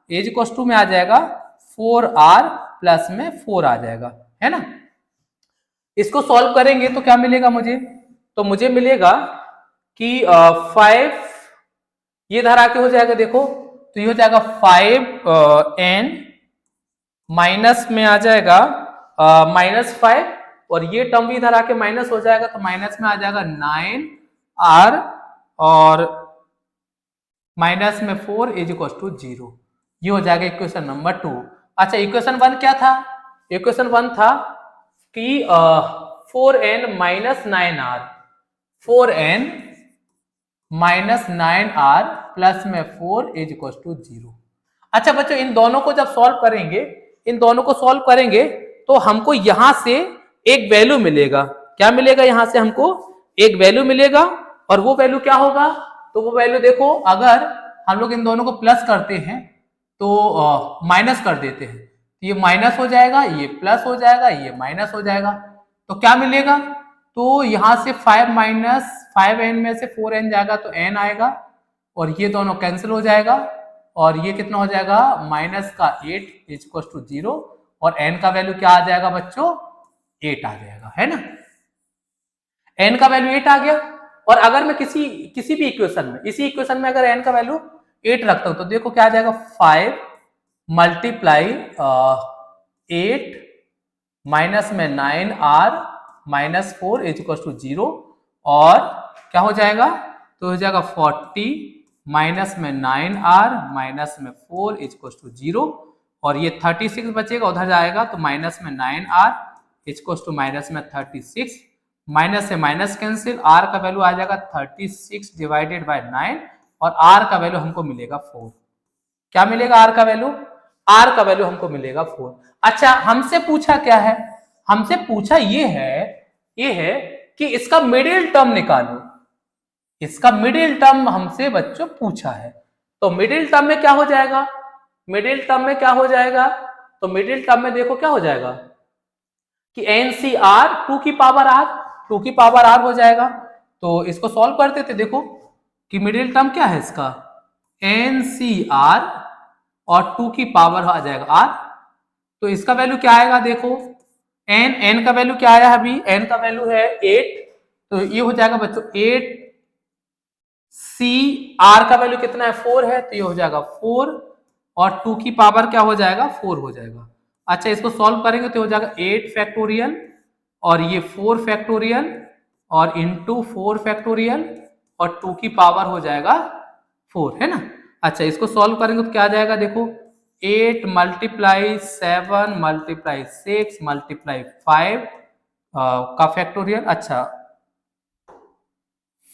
Speaker 1: एज कोस 2 में आ जाएगा 4r प्लस में 4 आ जाएगा, है ना। इसको सॉल्व करेंगे तो क्या मिलेगा मुझे, तो मुझे मिलेगा कि 5 ये इधर आके हो जाएगा, देखो तो ये हो जाएगा 5n माइनस में आ जाएगा -5, और ये टर्म भी इधर आके माइनस हो जाएगा, तो माइनस में आ जाएगा 9r, और माइनस में 4 इज इक्वल टू 0, ये हो जाएगा इक्वेशन नंबर 2। अच्छा इक्वेशन 1 क्या था, इक्वेशन 1 था कि 4n minus 9r, 4n minus 9r plus में 4 इज इक्वल टू 0। अच्छा बच्चों, इन दोनों को जब सॉल्व करेंगे, इन दोनों को सॉल्व करेंगे तो हमको यहां से एक वैल्यू मिलेगा, क्या मिलेगा, यहां से हमको एक वैल्यू मिलेगा, और वो वैल्यू क्या होगा, तो वो वैल्यू देखो, अगर हम लोग इन दोनों को प्लस करते हैं तो माइनस कर देते हैं, ये माइनस हो जाएगा, ये प्लस हो जाएगा, ये माइनस हो जाएगा, तो क्या मिलेगा, तो यहां से 5 माइनस 5n में से 4n जाएगा तो n आएगा, और ये दोनों कैंसिल हो जाएगा, और ये कितना हो जाएगा माइनस का 8 इज इक्वल टू 0, और n का वैल्यू क्या आ जाएगा बच्चों 8 आ जाएगा, है ना, n का वैल्यू 8 आ गया। और अगर मैं किसी भी इक्वेशन में, इसी इक्वेशन में अगर n का वैल्यू 8 रखता हूं तो देखो क्या आ जाएगा, 5 मल्टीप्लाई 8 माइनस में 9r minus 4 is equal to 0, और क्या हो जाएगा, तो हो जाएगा 40 माइनस में 9r माइनस में 4 इज इक्वल टू 0, और ये 36 बचेगा, उधर जाएगा तो माइनस में 9r is equal to minus में 36, माइनस से माइनस कैंसिल, r का वैल्यू आ जाएगा 36 डिवाइडेड बाय 9, और r का वैल्यू हमको मिलेगा 4, क्या मिलेगा r का वैल्यू, r का वैल्यू हमको मिलेगा 4। अच्छा हमसे पूछा क्या है, हमसे पूछा ये है कि इसका मिडिल टर्म निकालो, इसका मिडिल टर्म हमसे बच्चों पूछा है, तो मिडिल टर्म में क्या हो जाएगा, मिडिल टर्म में क्या हो जाएगा, तो मिडिल टर्म में देखो क्या हो जाएगा कि NCR 2 की पावर r, 2 की पावर r हो जाएगा, तो इसको सॉल्व करते थे, देखो कि मिडिल टर्म क्या है इसका, NCR और 2 की पावर आ जाएगा R। तो इसका वैल्यू क्या आएगा देखो, n का वैल्यू क्या आया अभी, n का वैल्यू है 8, तो ये हो जाएगा बच्चों 8, C R का वैल्यू कितना है 4 है, तो ये हो जाएगा 4 और 2 की पावर क्या हो जाएगा 4 हो जाएगा। अच्छा इसको सॉल्व करेंगे तो हो जाएगा 8 फैक्टोरियल और ये 4 फैक्टोरियल और इंटू 4 फैक्टोरियल और 2 की पावर हो जाएगा 4, है ना। अच्छा इसको सॉल्व करेंगे तो क्या आ जाएगा देखो, 8 मल्टीप्लाई 7 मल्टीप्लाई 6 मल्टीप्लाई 5 का फैक्टोरियल, अच्छा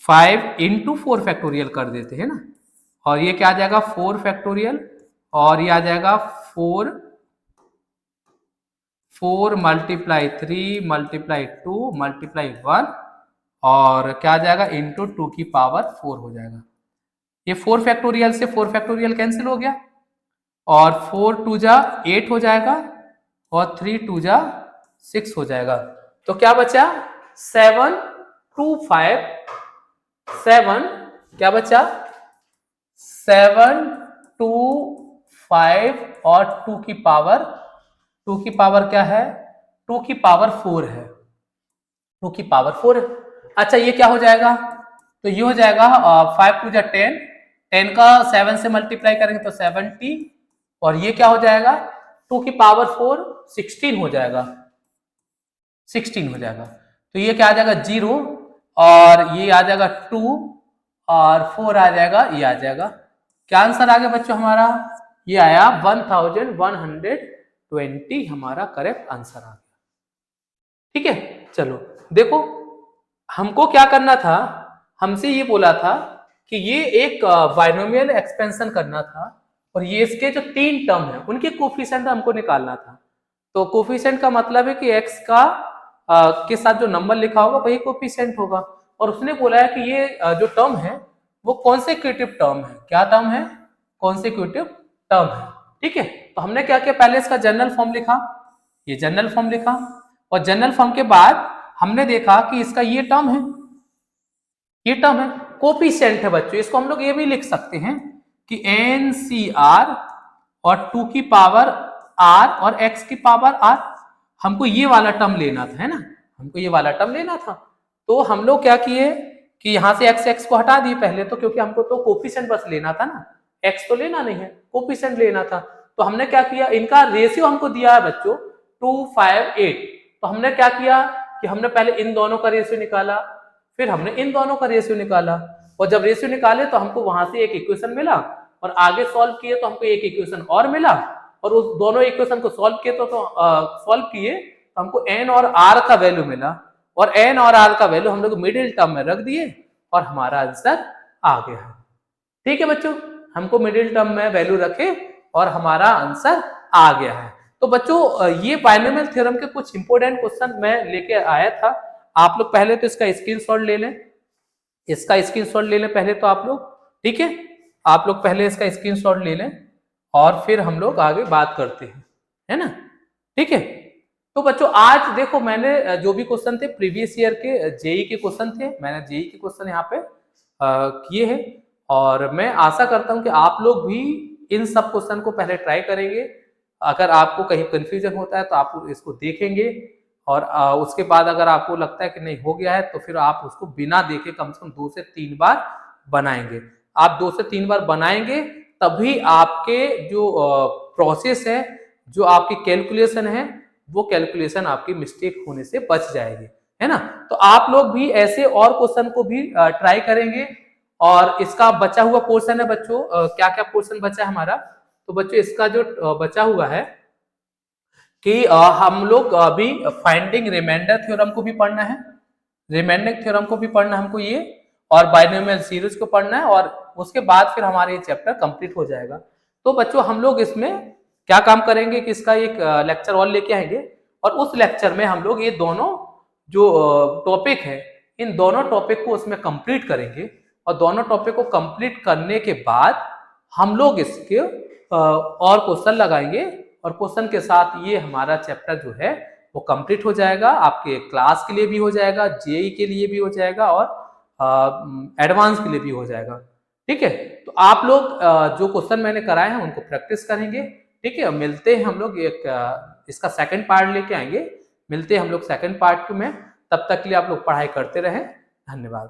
Speaker 1: 5 इंटू 4 फैक्टोरियल कर देते हैं ना, और ये क्या आ जाएगा 4 फैक्टोरियल और ये आ जाएगा 4 मल्टीप्लाई 3 मल्टीप्लाई 2 मल्टीप्लाई 1 और क्या आ जाएगा इंटू 2 की पावर 4 हो जाएगा। ये 4 फैक्टोरियल से 4 फैक्टोरियल कैंसिल हो गया और 4 2 जा 8 हो जाएगा और 3 2 जा 6 हो जाएगा। तो क्या बचा 7 2 5 7, क्या बचा 7 2 5 और 2 की पावर क्या है, 2 की पावर 4 है, 2 की पावर 4 है। अच्छा ये क्या हो जाएगा, तो ये हो जाएगा 5 2 जा 10, 10 का 7 से मल्टीप्लाई करेंगे तो 70 और ये क्या हो जाएगा 2 की पावर 4 16 हो जाएगा, 16 हो जाएगा। तो ये क्या आ जाएगा 0 और ये आ जाएगा 2 और 4 आ जाएगा, ये आ जाएगा। क्या आंसर आ गया बच्चों हमारा, ये आया 1120 हमारा करेक्ट आंसर आ गया। ठीक है चलो देखो, हमको क्या करना था, हमसे ये बोला था कि ये एक बाइनोमियल एक्सपेंशन करना था और ये इसके जो 3 टर्म है उनके कोफिशिएंट हमको निकालना था। तो कोफिशिएंट का मतलब है कि x का के साथ जो नंबर लिखा होगा वही कोफिशिएंट होगा, और उसने बोला है कि ये जो टर्म है वो कॉन्सेक्यूटिव टर्म है। क्या टर्म है, कॉन्सेक्यूटिव टर्म है। ठीक है, तो हमने क्या किया, पहले इसका जनरल फॉर्म लिखा, ये जनरल फॉर्म लिखा और जनरल फॉर्म के बाद हमने देखा कि इसका ये टर्म है, ये टर्म है कोफिशिएंट है बच्चों। इसको हम लोग ये भी लिख सकते हैं कि NCR और 2 की पावर R और x की पावर R, हमको ये वाला टर्म लेना था, है ना, हमको ये वाला टर्म लेना था। तो हम लोग क्या किए कि यहाँ से x को हटा दिए पहले, तो क्योंकि हमको तो कोफिशिएंट बस लेना था ना, x तो लेना नहीं है, कोफिशिएंट लेना था। तो हमने क्या किया, इनका रेशियो हमको दिया है बच्चों 2 5 8, तो हमने क्या किया कि हमने पहले इन दोनों का रेशियो निकाला, फिर हमने इन दोनों का रेशियो निकाला, और जब रेशियो निकाले तो हमको वहां से एक इक्वेशन मिला और आगे सॉल्व किए तो हमको एक इक्वेशन और मिला, और उस दोनों इक्वेशन को सॉल्व किए तो सॉल्व किए तो हमको n और r का वैल्यू मिला, और n और r का वैल्यू हम लोग मिडिल टर्म में रख दिए और हमारा आंसर आ गया है। ठीक है बच्चों, हमको मिडिल टर्म में वैल्यू रखे और हमारा आंसर आ गया है। तो बच्चों ये बाइनोमियल थ्योरम के कुछ इंपोर्टेंट क्वेश्चन मैं लेके आया था, आप लोग पहले तो इसका स्क्रीनशॉट ले लें, इसका स्क्रीनशॉट ले लें पहले तो आप लोग, ठीक है, आप लोग पहले इसका स्क्रीनशॉट ले लें और फिर हम लोग आगे बात करते हैं, है ना। ठीक है, तो बच्चों आज देखो मैंने जो भी क्वेश्चन थे प्रीवियस ईयर के जेई के क्वेश्चन थे, मैंने जेई के क्वेश्चन यहाँ पे किए हैं, और मैं आशा करता हूँ कि आप लोग भी इन सब क्वेश्चन को पहले ट्राई करेंगे। अगर आपको कहीं कंफ्यूजन होता है तो आप इसको देखेंगे, और उसके बाद अगर आपको लगता है कि नहीं हो गया है तो फिर आप उसको बिना देखे कम से कम 2 से 3 बार बनाएंगे। आप 2 से 3 बार बनाएंगे तभी आपके जो प्रोसेस है, जो आपकी कैलकुलेशन है, वो कैलकुलेशन आपकी मिस्टेक होने से बच जाएगी, है ना। तो आप लोग भी ऐसे और क्वेश्चन को भी ट्राई करेंगे, और इसका बचा हुआ पोर्शन है बच्चों, क्या क्या पोर्शन बचा है हमारा, तो बच्चों इसका जो बचा हुआ है कि हम लोग अभी फाइंडिंग रिमाइंडर थ्योरम को भी पढ़ना है, रिमाइंडर थ्योरम को भी पढ़ना है हमको ये, और बाइनोमियल सीरीज को पढ़ना है, और उसके बाद फिर हमारा ये चैप्टर कंप्लीट हो जाएगा। तो बच्चों हम लोग इसमें क्या काम करेंगे कि इसका एक लेक्चर और लेके आएंगे, और उस लेक्चर में हम लोग ये दोनों जो टॉपिक है, इन दोनों टॉपिक को उसमें कंप्लीट करेंगे, और दोनों टॉपिक को कंप्लीट करने के बाद हम लोग इसके और क्वेश्चन लगाएंगे, और क्वेश्चन के साथ ये हमारा चैप्टर जो है वो कंप्लीट हो जाएगा, आपके क्लास के लिए भी हो जाएगा, जेई के लिए भी हो जाएगा, और एडवांस के लिए भी हो जाएगा। ठीक है, तो आप लोग जो क्वेश्चन मैंने कराए हैं उनको प्रैक्टिस करेंगे। ठीक है, मिलते हैं हम लोग इसका सेकंड पार्ट लेके आएंगे। मिलते हैं हम लोग सेकंड पार्ट में, तब तक के लिए आप लोग पढ़ाई करते रहें। धन्यवाद।